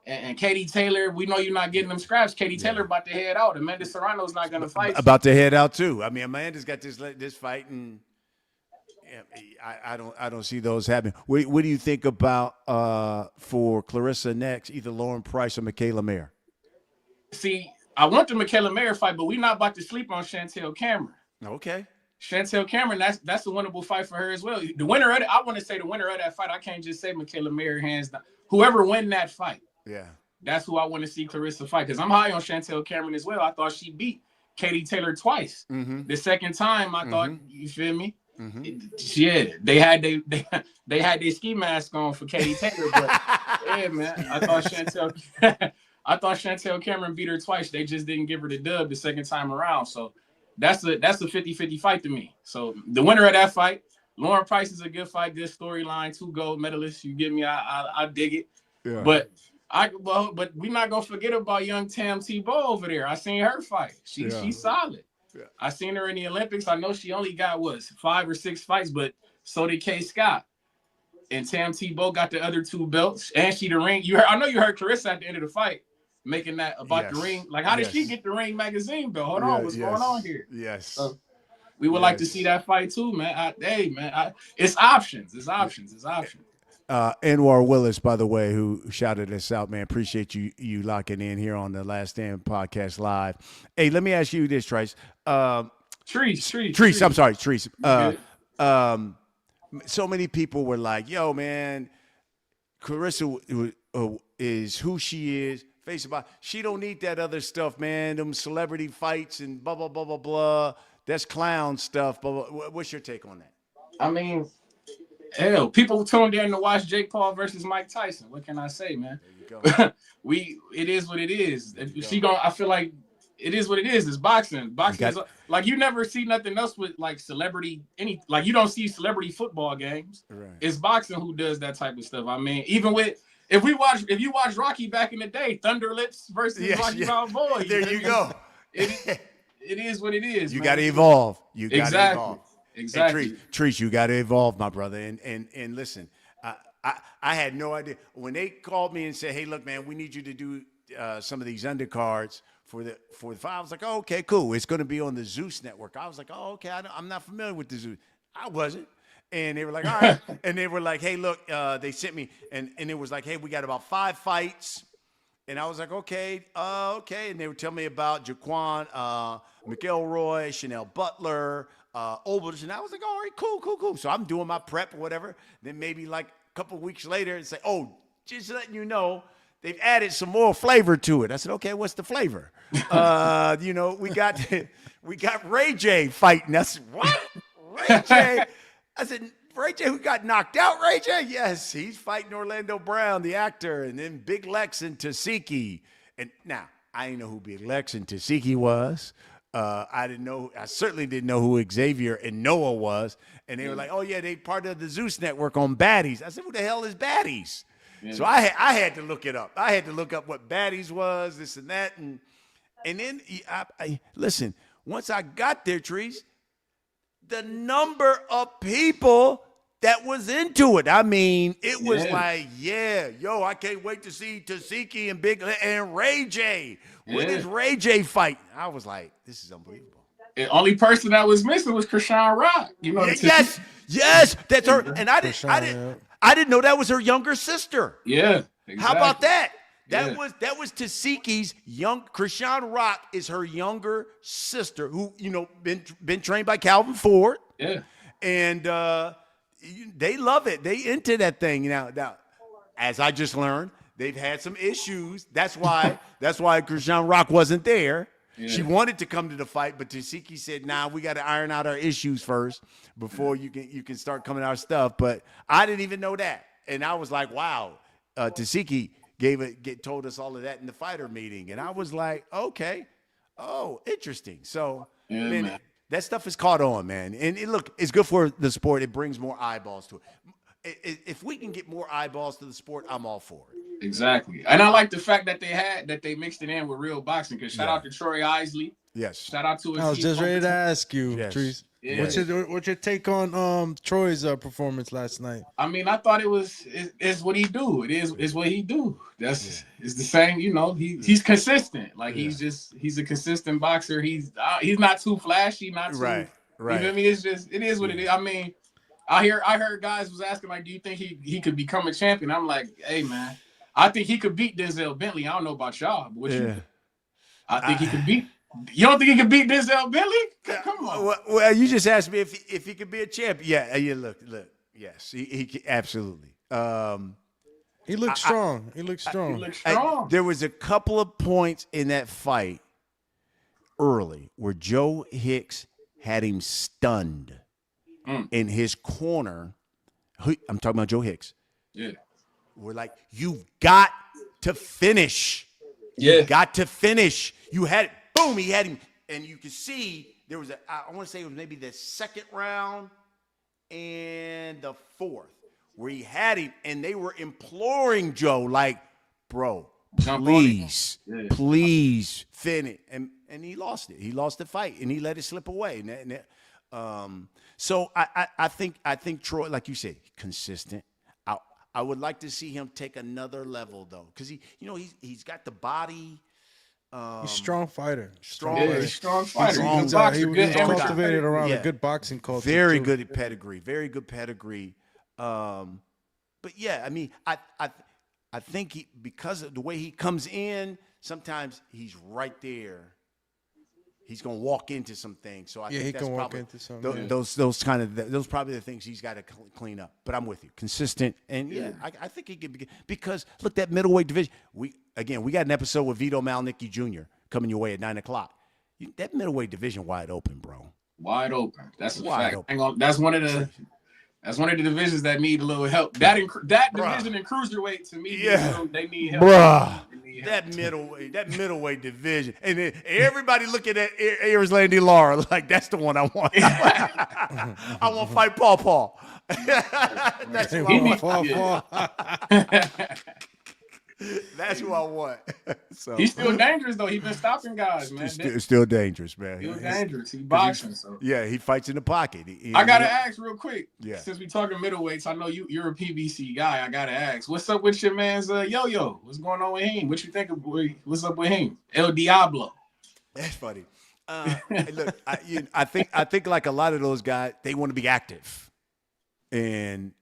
and Katie Taylor. We know you're not getting them scraps. Katie Taylor about to head out. Amanda Serrano's not going to fight. About to head out too. I mean, Amanda's got this fight, and I don't see those happening. What do you think about for Claressa next? Either Lauren Price or Michaela Mayer. See, I want the Michaela Mayer fight, but we're not about to sleep on Chantel Cameron. Okay. Chantel Cameron, that's a winnable fight for her as well. The winner of it, I want to say the winner of that fight. I can't just say Michaela Mayer hands down. Whoever win that fight, that's who I want to see Claressa fight, because I'm high on Chantel Cameron as well. I thought she beat Katie Taylor twice. The second time, I thought, you feel me? Yeah, they had their ski mask on for Katie Taylor, but yeah, man, I thought Chantel Cameron beat her twice. They just didn't give her the dub the second time around. So that's a 50-50 fight to me. So the winner of that fight, Lauren Price is a good fight, good storyline, 2 gold medalists. You get me? I dig it. Yeah. But we're not gonna forget about young Tam Tebow over there. I seen her fight. She's solid. Yeah. I seen her in the Olympics. I know she only got 5 or 6 fights, but so did Kaye Scott. And Tam Tebow got the other 2 belts, and she the ring. I know you heard Claressa at the end of the fight making that about the ring. Like, how did she get the Ring magazine belt? Hold on, what's going on here? Yes. So we would like to see that fight too, man. It's options. It's options. Anwar Willis, by the way, who shouted us out, man. Appreciate you locking in here on the Last Stand podcast live. Hey, let me ask you this, Trice. Treese. I'm sorry, Treese. So many people were like, "Yo, man, Claressa is who she is. Face about, she don't need that other stuff, man. Them celebrity fights and blah blah blah blah blah. That's clown stuff." Blah, blah. What's your take on that? I mean, hell, people tuned in to watch Jake Paul versus Mike Tyson. What can I say, man? There you go. It is what it is. I feel like it is what it is. It's boxing. Boxing is like, you never see nothing else with like celebrity you don't see celebrity football games. Right. It's boxing who does that type of stuff. I mean, even with if you watch Rocky back in the day, Thunder Lips versus Rocky Balboa. There you go. It is what it is. You got to evolve. Exactly. Hey, Treese, you got to evolve, my brother. And listen, I had no idea when they called me and said, "Hey, look, man, we need you to do some of these undercards for the fight." I was like, "Oh, okay, cool. It's going to be on the Zeus network." I was like, "Oh, okay. I'm not familiar with the Zeus." I wasn't. And they were like, "All right." And they were like, "Hey, look," they sent me, and it was like, "Hey, we got about 5 fights." And I was like, okay. And they would tell me about Jaquan, McElroy, Chanel Butler, Obers. And I was like, all right, cool. So I'm doing my prep or whatever. Then maybe like a couple weeks later, it's like, oh, just letting you know, they've added some more flavor to it. I said, okay, what's the flavor? We got Ray J fighting. I said, what? Ray J? I said, Ray J, who got knocked out, Ray J? Yes, he's fighting Orlando Brown, the actor, and then Big Lex and Tasiki. And now, I didn't know who Big Lex and Tasiki was. I certainly didn't know who Xavier and Noah was. And they were like, oh, yeah, they part of the Zeus network on Baddies. I said, who the hell is Baddies? Yeah. So I had to look it up. I had to look up what Baddies was, this and that. And then, listen, once I got there, Trees, the number of people that was into it. I mean, it was like, I can't wait to see Tasiki and Ray J. When is Ray J fight? I was like, this is unbelievable. The only person that was missing was Krishan Rock. You know, yes, that's her. And I didn't know that was her younger sister. Yeah, exactly. How about that? That was Tasiki's young. Krishan Rock is her younger sister, who been trained by Calvin Ford. Yeah, and they love it. They into that thing now. As I just learned, they've had some issues. That's why Krishan Rock wasn't there. Yeah. She wanted to come to the fight, but Tasiki said, "Nah, we got to iron out our issues first before you can start coming our stuff." But I didn't even know that, and I was like, "Wow, Tasiki." Told us all of that in the fighter meeting. And I was like, okay. Oh, interesting. So, man, that stuff is caught on, man. And look, it's good for the sport. It brings more eyeballs to it. If we can get more eyeballs to the sport, I'm all for it. Exactly. And I like the fact that they mixed it in with real boxing. Because shout out to Troy Isley. Yes. Shout out to I was just ready to ask you, Treese. Yeah. What's your take on Troy's performance last night? I mean, I thought it's what he do. It's what he do. It's the same. He's consistent. Like he's a consistent boxer. He's not too flashy, not too right. You feel me? It is what it is. I mean, I heard guys was asking like, do you think he could become a champion? I'm like, hey man, I think he could beat Denzel Bentley. I don't know about y'all, but I think he could beat. You don't think he can beat Denzel Bentley? Come on. Well, you just asked me if he could be a champion. Yeah. Look. Yes, he absolutely. He looked strong. He looked strong. There was a couple of points in that fight early where Joe Hicks had him stunned in his corner. I'm talking about Joe Hicks. Yeah. We're like, you've got to finish. Yeah. You got to finish. You had it. Boom, he had him. And you could see there was I want to say it was maybe the second round. And and the fourth, where he had him, and they were imploring Joe, like, bro, please, please finish. And he lost it. He lost the fight, and he let it slip away. So I think Troy, like you said, consistent. I would like to see him take another level though, because he's got the body. He's a strong fighter. He's a strong fighter. He's a boxer. He was cultivated around a good boxing culture. Very good at pedigree. Very good pedigree. But yeah, I mean, I think because of the way he comes in, sometimes he's right there. He's gonna walk into some things. So I think that's probably those probably the things he's got to clean up. But I'm with you, consistent, and I think he could be, because look, that middleweight division. We got an episode with Vito Malnicki Jr. coming your way at 9:00. That middleweight division wide open, bro. Wide open. That's a fact. That's one of the divisions that need a little help. That division in cruiserweight, to me, they need help. Bruh. That middleweight division, and then everybody looking at Erislandy Lara like that's the one I want. I want to fight Paul. That's who I want. That's who I want. So he's still dangerous though. He's been stopping guys, man. Still dangerous, man. Still dangerous. He's boxing. So yeah, he fights in the pocket. I gotta ask real quick. Yeah. Since we talking middleweights, I know you're a PBC guy. I gotta ask, what's up with your man's Yo-Yo? What's going on with him? What you think of what's up with him? El Diablo. That's funny. Look, I think like a lot of those guys, they want to be active, and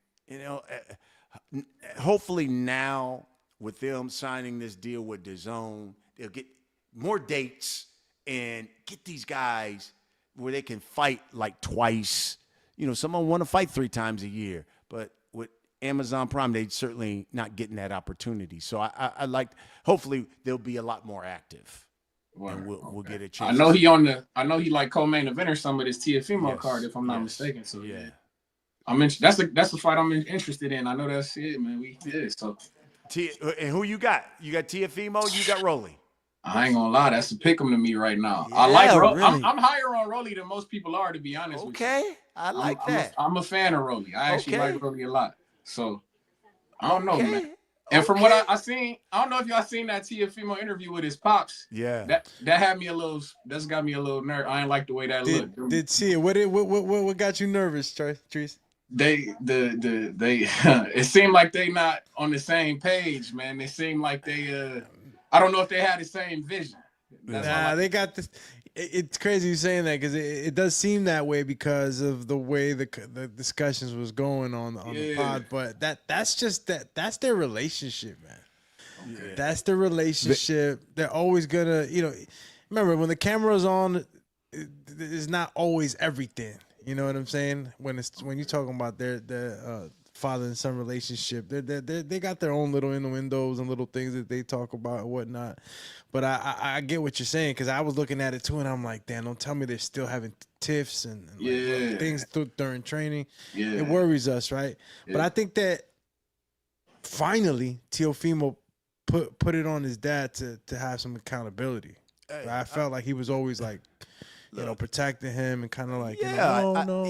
hopefully now, with them signing this deal with DAZN, they'll get more dates and get these guys where they can fight like twice. Someone want to fight 3 times a year, but with Amazon Prime, they're certainly not getting that opportunity. So I like, hopefully they'll be a lot more active. And we'll get a chance. I know he like co-main event or some of this Tiafimo card, if I'm not mistaken. So yeah. That's the fight I'm interested in. I know that's it, man. And who you got? You got Tiafimo, you got Rolly. I ain't gonna lie, that's a pick 'em to me right now. Yeah, I like Rolly. I'm higher on Rolly than most people are, to be honest with you. Okay, I like that. I'm a fan of Rolly. I actually like Rolly a lot. So I don't know, man. And from what I seen, I don't know if y'all seen that Tiafimo interview with his pops. Yeah. That had me that's got me a little nervous. I ain't like the way that looked. Did see it. What got you nervous, Trees? They it seemed like they not on the same page, man. They seem like they I don't know if they had the same vision. They got this. It's crazy you saying that, because it does seem that way because of the way the discussions was going on the pod. But that's their relationship, man. Okay. That's the relationship. They're always gonna, remember when the camera's on, it's not always everything. You know what I'm saying? When you're talking about their father and son relationship, they got their own little innuendos and little things that they talk about and whatnot. But I get what you're saying, because I was looking at it too, and I'm like, damn, don't tell me they're still having tiffs and like things during training. Yeah. It worries us, right? Yeah. But I think that finally Teofimo put it on his dad to have some accountability. Hey, I felt like he was always like, protecting him and kind of like, no.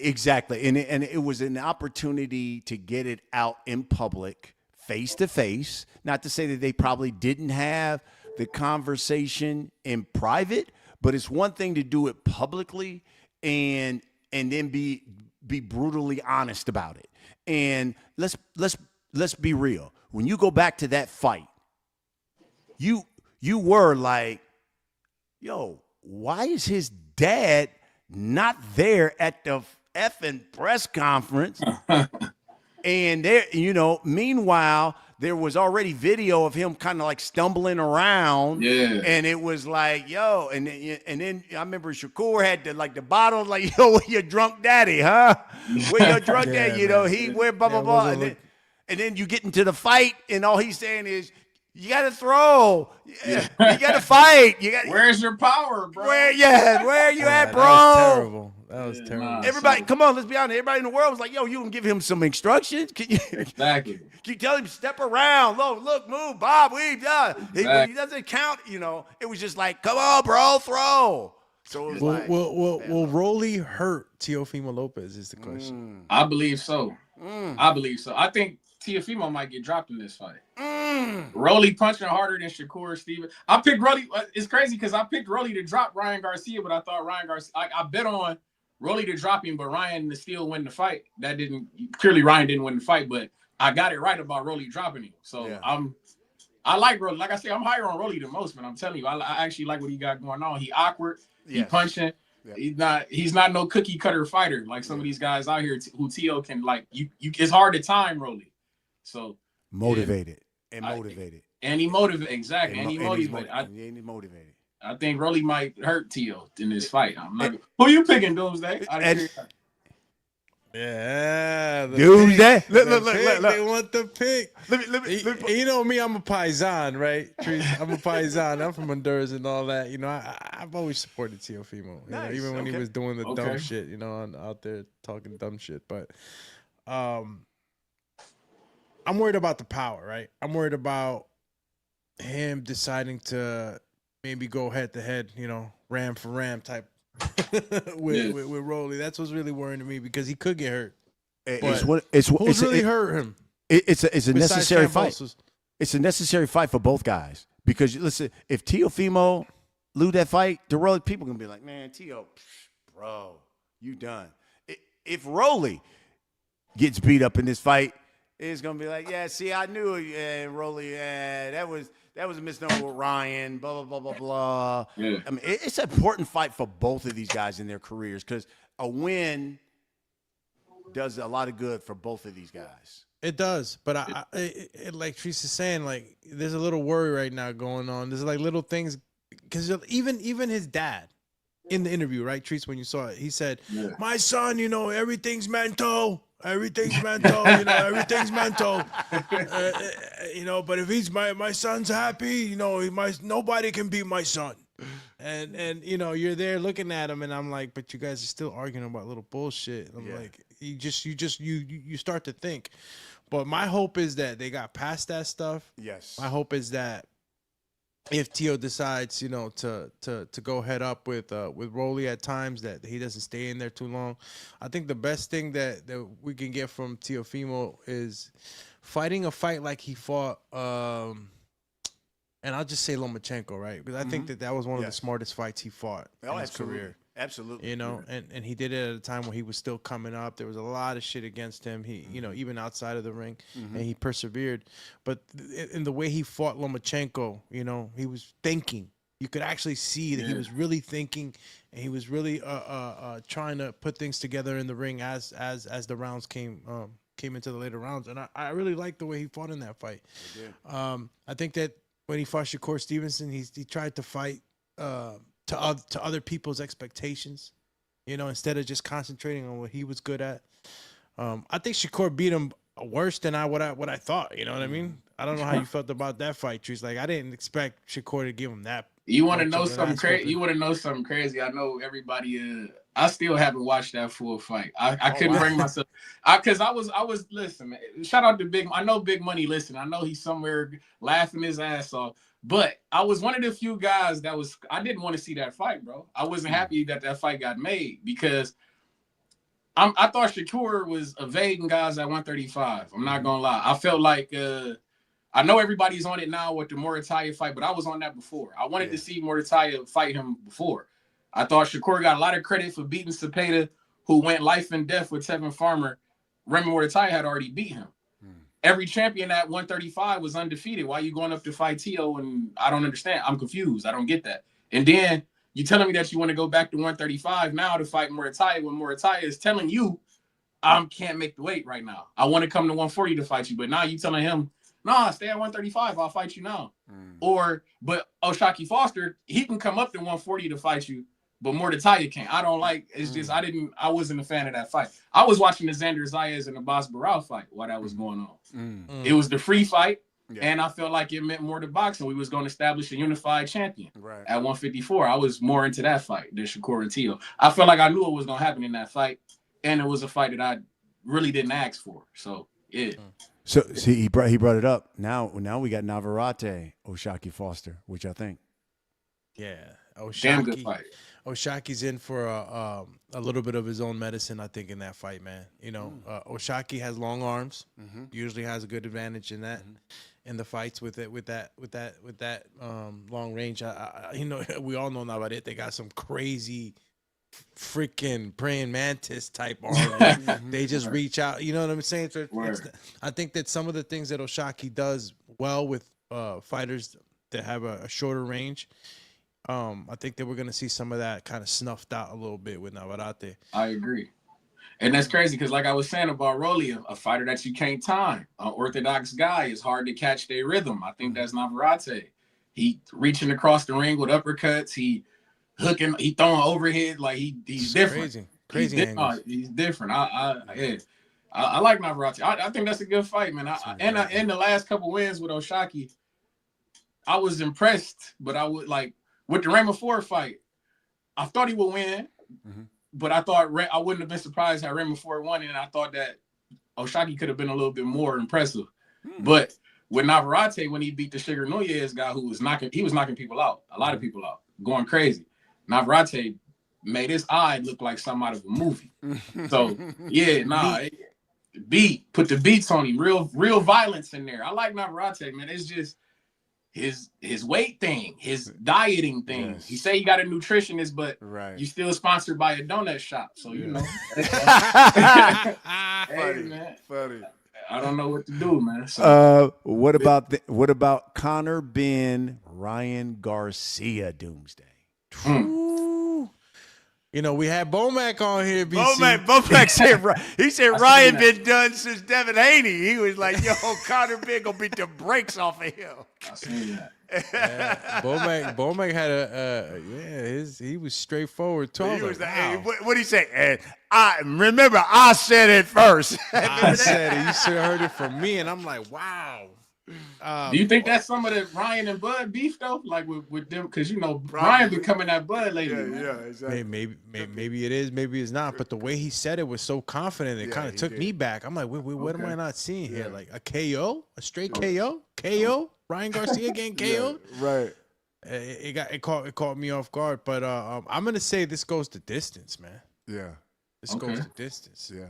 Exactly. And it was an opportunity to get it out in public, face to face. Not to say that they probably didn't have the conversation in private, but it's one thing to do it publicly and then be brutally honest about it. And let's be real. When you go back to that fight, you were like, yo, why is his dad not there at the effing press conference? And there, meanwhile, there was already video of him kind of like stumbling around. Yeah. And it was like, yo, and then I remember Shakur had the bottle, like, yo, where your drunk daddy, huh? Where your drunk daddy, where blah, blah, blah. And then you get into the fight, and all he's saying is, you got to throw. You got to fight. Where's your power, bro? Where are you at, bro? That was terrible. Everybody, come on, let's be honest. Everybody in the world was like, yo, you can give him some instructions? Exactly. Can you tell him, step around, look, move, Bob, weave, He doesn't count, It was just like, come on, bro, throw. So it was will Rolly hurt Teofimo Lopez is the question. I believe so. I believe so. I think Teofimo might get dropped in this fight. Rolly punching harder than Shakur Stevenson. I picked Rolly. It's crazy because I picked Rolly to drop Ryan Garcia, but I thought Ryan Garcia. I bet on Rolly to drop him, but Ryan to still win the fight. That didn't clearly Ryan didn't win the fight, but I got it right about Rolly dropping him. So I like Rolly. Like I say, I'm higher on Rolly than most, man. I'm telling you, I actually like what he got going on. He awkward. He punching. Yeah. He's not no cookie cutter fighter like some of these guys out here who T.O. can like. You it's hard to time Rolly. So motivated. And he motivated exactly. And he motivated. I think Rolly might hurt T.O. in this fight. I'm not. Who you picking, Doomsday? Yeah, Doomsday. Look. They want the pick. Let me. You know me, I'm a paisan, right? I'm a paisan. I'm from Honduras and all that. You know, I've always supported Teofimo. Nice. Even when he was doing the dumb shit, you know, out there talking dumb shit. But I'm worried about the power, right? I'm worried about him deciding to maybe go head to head, you know, ram for ram type with Rolly. That's what's really worrying to me because he could get hurt. Who's really hurt him? It's a necessary fight. It's a necessary fight for both guys because listen, if Teofimo lose that fight, the Rolly people gonna be like, man, Teo, bro, you done. If Rolly gets beat up in this fight, it's gonna be like, yeah, see, I knew it, Rolly, that was a misnomer with Ryan, blah, blah, blah, blah, blah. Yeah. I mean, it's an important fight for both of these guys in their careers because a win does a lot of good for both of these guys. It does, but I like Teresa's saying, like, there's a little worry right now going on. There's like little things because even his dad in the interview, right, Teresa, when you saw it, he said, my son, you know, everything's mental. Everything's mental, you know, everything's mental. You know, but if he's my son's happy, you know, nobody can beat my son. And you know, you're there looking at him and I'm like, but you guys are still arguing about little bullshit. I'm like, you start to think. But my hope is that they got past that stuff. Yes. My hope is that if Tio decides, you know, to go head up with Rolly at times, that he doesn't stay in there too long. I think the best thing that we can get from Teofimo is fighting a fight like he fought, and I'll just say Lomachenko, right? Because I think that was one of the smartest fights he fought in his career. Absolutely. You know, and he did it at a time when he was still coming up. There was a lot of shit against him. He, you know, even outside of the ring, and he persevered. But in the way he fought Lomachenko, you know, he was thinking. You could actually see that he was really thinking, and he was really trying to put things together in the ring as the rounds came into the later rounds. And I really liked the way he fought in that fight. I think that when he fought Shakur Stevenson, he tried to fight to other people's expectations, you know, instead of just concentrating on what he was good at. I think Shakur beat him worse than what I thought. You know what I mean? I don't know how you felt about that fight, Trees. Like, I didn't expect Shakur to give him that. You want to know something crazy? You want to know something crazy? I know everybody. I still haven't watched that full fight. I couldn't bring myself. Because I was listen, man. Shout out to Big. I know Big Money. Listen, I know he's somewhere laughing his ass off. But I was one of the few guys I didn't want to see that fight, bro. I wasn't happy that fight got made because I thought Shakur was evading guys at 135. I'm not gonna lie. I felt like I know everybody's on it now with the Morataya fight, but I was on that before. I wanted to see Morataya fight him before. I thought Shakur got a lot of credit for beating Cepeda, who went life and death with Tevin Farmer. Remy Morataya had already beat him. Every champion at 135 was undefeated. Why are you going up to fight Tio? And I don't understand. I'm confused. I don't get that. And then you telling me that you want to go back to 135 now to fight Morataya when Morataya is telling you, I can't make the weight right now. I want to come to 140 to fight you. But now you telling him, nah, stay at 135. I'll fight you now. But O'Shaquie Foster, he can come up to 140 to fight you. But Morataya can't. I don't like. It's just I wasn't a fan of that fight. I was watching the Xander Zayas and the Bas Barao fight while that was going on. It was the free fight, and I felt like it meant more to boxing. We was going to establish a unified champion at 154. I was more into that fight than Shakur and Tio. I felt like I knew what was going to happen in that fight, and it was a fight that I really didn't ask for. So yeah. So see, he brought it up. Now we got Navarrete, O'Shaquie Foster, which I think. Yeah, damn good fight. Oshaki's in for a little bit of his own medicine, I think, in that fight, man. You know, Oshaki has long arms, usually has a good advantage in that, in the fights with that long range. You know, we all know Navarrete. They got some crazy freaking praying mantis type arms. They just reach out. You know what I'm saying? So I think that some of the things that Oshaki does well with fighters that have a shorter range. I think that we're gonna see some of that kind of snuffed out a little bit with Navarrete. I agree, and that's crazy because, like I was saying about Rolly, a fighter that you can't time, an orthodox guy, is hard to catch their rhythm. I think that's Navarrete. He reaching across the ring with uppercuts. He hooking. He throwing overhead like he's different. Crazy angles. He's different. I like Navarrete. I think that's a good fight, man. In the last couple wins with Oshaki, I was impressed, but I would like. With the Raymond Ford fight, I thought he would win, but I thought I wouldn't have been surprised had Raymond Ford won, and I thought that Oshaki could have been a little bit more impressive. But with Navarrete, when he beat the Sugar Nunez guy who was knocking people out, a lot of people out, going crazy. Navarrete made his eye look like something out of a movie. So put the beats on him, real violence in there. I like Navarrete, man. It's just his weight thing, his dieting thing. Yes. He say he got a nutritionist, but you still sponsored by a donut shop, so you know. Hey, man. Funny. I don't know what to do, man. So, what about Conor Ben Ryan Garcia Doomsday? You know, we had Bomac on here, BC. Bomac said Ryan been done since Devin Haney. He was like, yo, Conor Ben gonna beat the brakes off of him. I seen that. Bomac had he was straightforward. He was like, hey, what'd he say? I said it first. I said it. You should have heard it from me. And I'm like, wow. Do you think that's some of the Ryan and Bud beef though? Like with them, because you know Ryan becoming that Bud lately. Yeah, exactly. Maybe it is, maybe it's not. But the way he said it was so confident, it kind of took me back. I'm like, what am I not seeing here? Like a KO, a straight KO, Ryan Garcia getting KO. Right. It caught me off guard. But I'm gonna say this goes to distance, man. Yeah. This goes to distance. Yeah.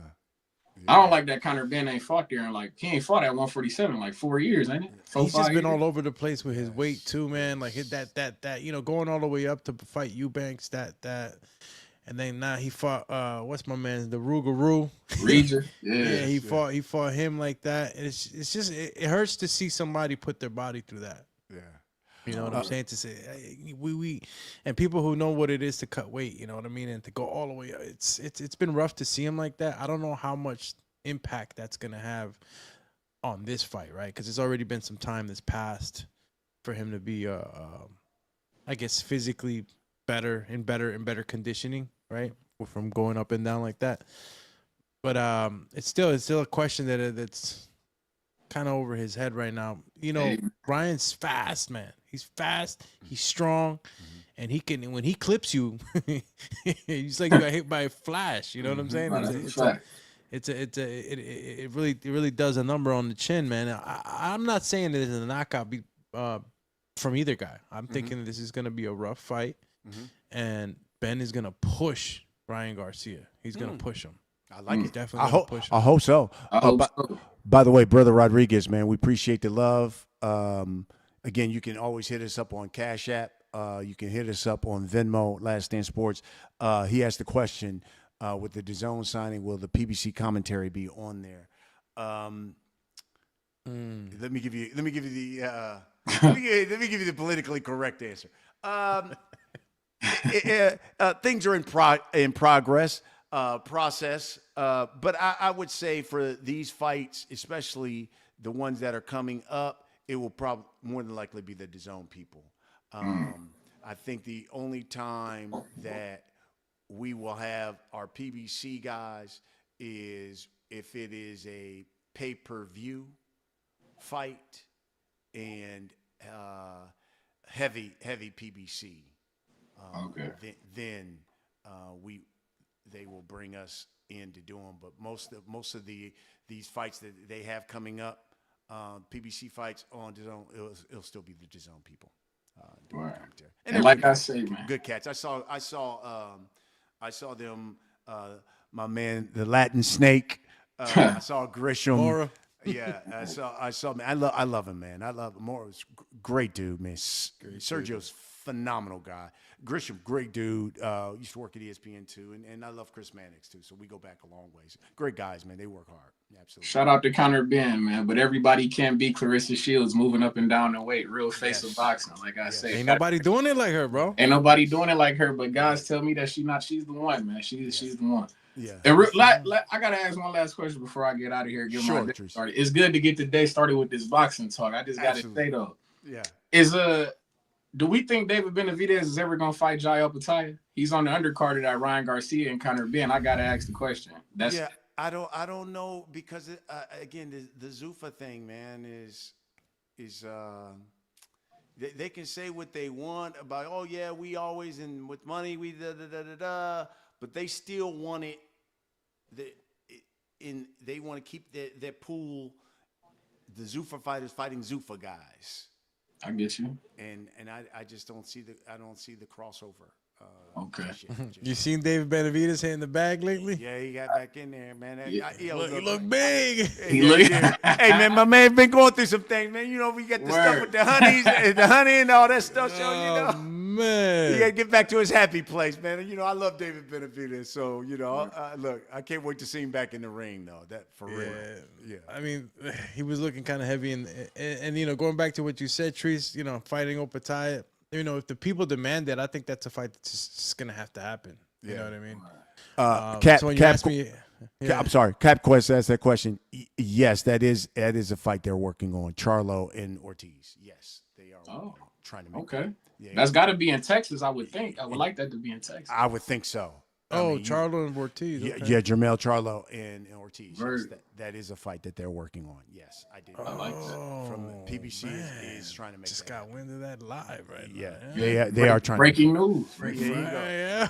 I don't like that Conor Ben ain't fought there, and like he ain't fought at 147 in like 4 years, ain't it? He's just been all over the place with his weight too, man. Like that, you know, going all the way up to fight Eubanks, that, and then now he fought what's my man, the Rougarou. Reager. He fought him like that. It's just it hurts to see somebody put their body through that. Yeah. You know what I'm saying? To say we and people who know what it is to cut weight, you know what I mean, and to go all the way up. It's been rough to see him like that. I don't know how much impact that's gonna have on this fight, right? Because it's already been some time that's passed for him to be, I guess, physically better conditioning, right? From going up and down like that. But it's still a question that's kind of over his head right now. You know, Ryan's fast, man. He's fast. He's strong, and he can. When he clips you, he's like you got hit by a flash. You know what I'm saying? It really does a number on the chin, man. I'm not saying that it's a knockout from either guy. I'm thinking this is gonna be a rough fight, and Ben is gonna push Ryan Garcia. He's gonna push him. I like it. Definitely gonna push him. I hope so. By the way, Brother Rodriguez, man, we appreciate the love. Again, you can always hit us up on Cash App. You can hit us up on Venmo, Last Stand Sports. He asked the question, with the DAZN signing, will the PBC commentary be on there? Let me give you the politically correct answer. Things are in progress. Process. But I would say for these fights, especially the ones that are coming up, it will probably more than likely be the DAZN people. I think the only time that we will have our PBC guys is if it is a pay-per-view fight and heavy PBC. Then they will bring us in to do them. But most of these fights that they have coming up, PBC fights on DAZN, it'll still be the DAZN people. Right. And like I say, man, good cats. I saw them. My man, the Latin Snake. I saw Grisham. Mora. Yeah, I saw. Man, I love him, man. I love him. Mora's great dude, man. Sergio's phenomenal guy. Grisham, great dude. Used to work at ESPN too, and I love Chris Mannix too. So we go back a long ways. Great guys, man. They work hard. Yeah, absolutely. Shout out to Conor Ben, man. But everybody can't be Claressa Shields moving up and down the weight. Real face of boxing, like I say. Ain't nobody doing it like her, bro. Ain't nobody doing it like her. But guys tell me that she's the one, man. She's the one. Yeah. And I gotta ask one last question before I get out of here. Get my day started. It's good to get the day started with this boxing talk. I just gotta say though. Yeah. Do we think David Benavidez is ever gonna fight Jai Opetaia? He's on the undercard of that Ryan Garcia and Conor Ben. I gotta ask the question. I don't know because again the Zuffa thing, man, is they can say what they want about we always and with money we but they still want it. They want to keep their pool. The Zuffa fighters fighting Zuffa guys. I get you. And I just don't see the crossover. Okay. You seen David Benavidez hitting the bag lately? Yeah, he got back in there, man. He look big. Hey, man, my man been going through some things, man. You know, we got the stuff with the honeys, the honey and all that stuff. So, man. He got to get back to his happy place, man. You know, I love David Benavidez. So, look, I can't wait to see him back in the ring, though. That for real. Yeah. I mean, he was looking kind of heavy. And going back to what you said, Treese, fighting Opetaia. If the people demand it, I think that's a fight that's just gonna have to happen. You know what I mean? So when you ask me, I'm sorry, Cap Quest asked that question. Yes, that is a fight they're working on. Charlo and Ortiz. Yes, they are trying to make. Okay, that's got to be in Texas. I would think. I would like that to be in Texas. I would think so. Charlo and Ortiz. Okay. Yeah, Jermell Charlo and Ortiz. Yes, that is a fight that they're working on. Yes, I did. I like that. From PBC is trying to make. Just got wind of that live right now. Yeah, they are trying. Breaking news. There you go. Yeah.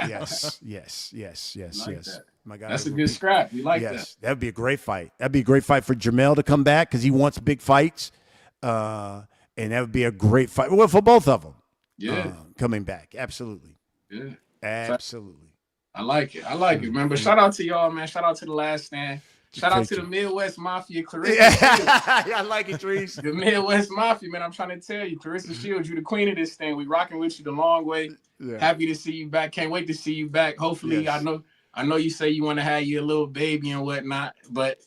Yes. That. My God, that's a good scrap. We like that. That'd be a great fight. That'd be a great fight for Jermell to come back because he wants big fights, and that would be a great fight. Well, for both of them. Yeah, coming back, absolutely. Yeah. Absolutely. I like it, man. But shout out to y'all, man. Shout out to The Last Stand. Shout out to the Midwest Mafia, Claressa Shields. I like it, Trees. The Midwest Mafia, man. I'm trying to tell you, Claressa Shields, you the queen of this thing. We rocking with you the long way. Yeah. Happy to see you back. Can't wait to see you back. Hopefully, yes. I know you say you want to have your little baby and whatnot, but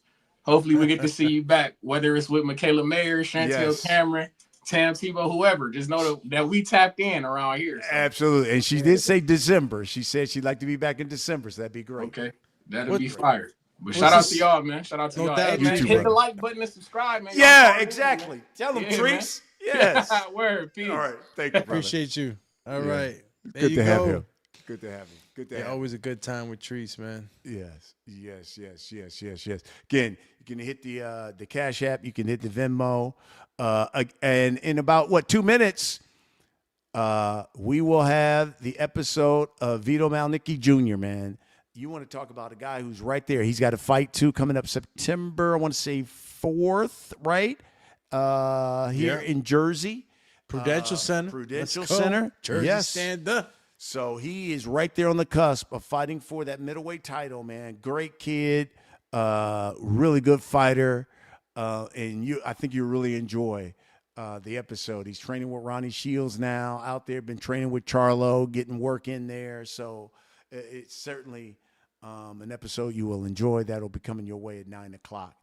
hopefully we get to see you back, whether it's with Michaela Mayer, Chantel Cameron, Tam Tebow, whoever. Just know that we tapped in around here. So. Absolutely. And she did say December. She said she'd like to be back in December, so that'd be great. Okay. That'd be fired. But shout out to y'all, man. Shout out to y'all. Hey, man, hit the like button and subscribe, man. Yeah, exactly. Tell them, Trees. Yes. Word. Peace. All right. Thank you, brother. Appreciate you. All right. Good to have him. Good to have him. Good to have him. Always a good time with Treese, man. Yes. Again, you can hit the Cash App. You can hit the Venmo. And in about 2 minutes, we will have the episode of Vito Malnicki Jr., man. You want to talk about a guy who's right there. He's got a fight, too, coming up September, I want to say 4th, right? Here in Jersey. Prudential Center. Prudential Center. Jersey stand up. So he is right there on the cusp of fighting for that middleweight title, man. Great kid, really good fighter. And I think you'll really enjoy the episode. He's training with Ronnie Shields now out there, been training with Charlo, getting work in there. So it's certainly an episode you will enjoy. That'll be coming your way at 9 o'clock.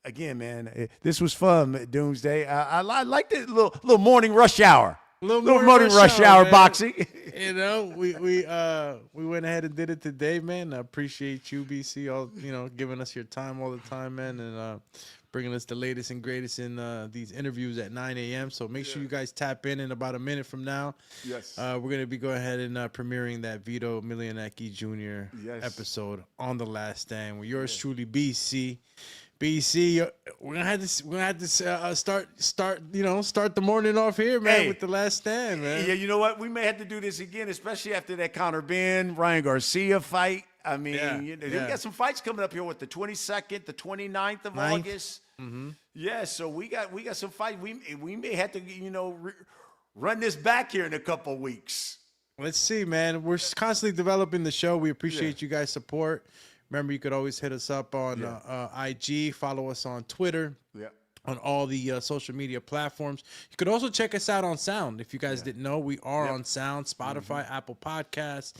Again, man, this was fun, Doomsday. I like the little morning rush hour. Little morning rush hour boxing. We went ahead and did it today, man. I appreciate you, BC, giving us your time all the time, man, and bringing us the latest and greatest in these interviews at 9 a.m. So make sure you guys tap in about a minute from now. Yes. We're going to be going ahead and premiering that Vito Malnicki Jr. episode on The Last Stand with yours truly, BC. BC, we're gonna have to start the morning off here, man, with The Last Stand, man. Yeah, you know what? We may have to do this again, especially after that Conor Ben, Ryan Garcia fight. I mean, we got some fights coming up here with the 22nd, the 29th of August. Mm-hmm. Yeah, so we got some fight. We may have to, run this back here in a couple of weeks. Let's see, man. We're constantly developing the show. We appreciate you guys' support. Remember, you could always hit us up on IG, follow us on Twitter. Yeah. On all the social media platforms. You could also check us out on Sound. If you guys didn't know, we are on Sound, Spotify, Apple Podcasts,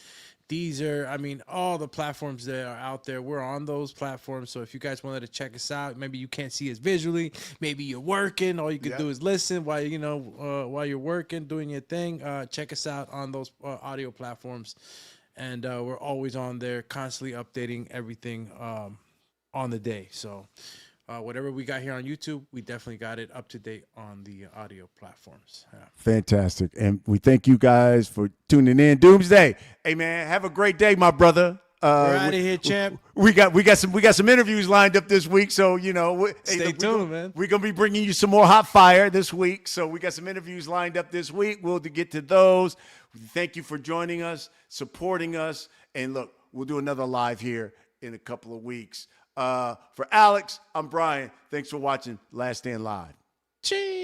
Deezer. I mean, all the platforms that are out there, we're on those platforms. So if you guys wanted to check us out, maybe you can't see us visually, maybe you're working, all you can do is listen while you're working, doing your thing. Check us out on those audio platforms. And we're always on there, constantly updating everything on the day. So whatever we got here on YouTube, we definitely got it up to date on the audio platforms. Yeah. Fantastic. And we thank you guys for tuning in. Doomsday. Hey, man, have a great day, my brother. We're out of here, champ. We got some interviews lined up this week, so stay tuned, man. We're gonna be bringing you some more hot fire this week. So we got some interviews lined up this week. We'll get to those. Thank you for joining us, supporting us, and look, we'll do another live here in a couple of weeks. For Alex, I'm Brian. Thanks for watching Last Stand Live. Cheers.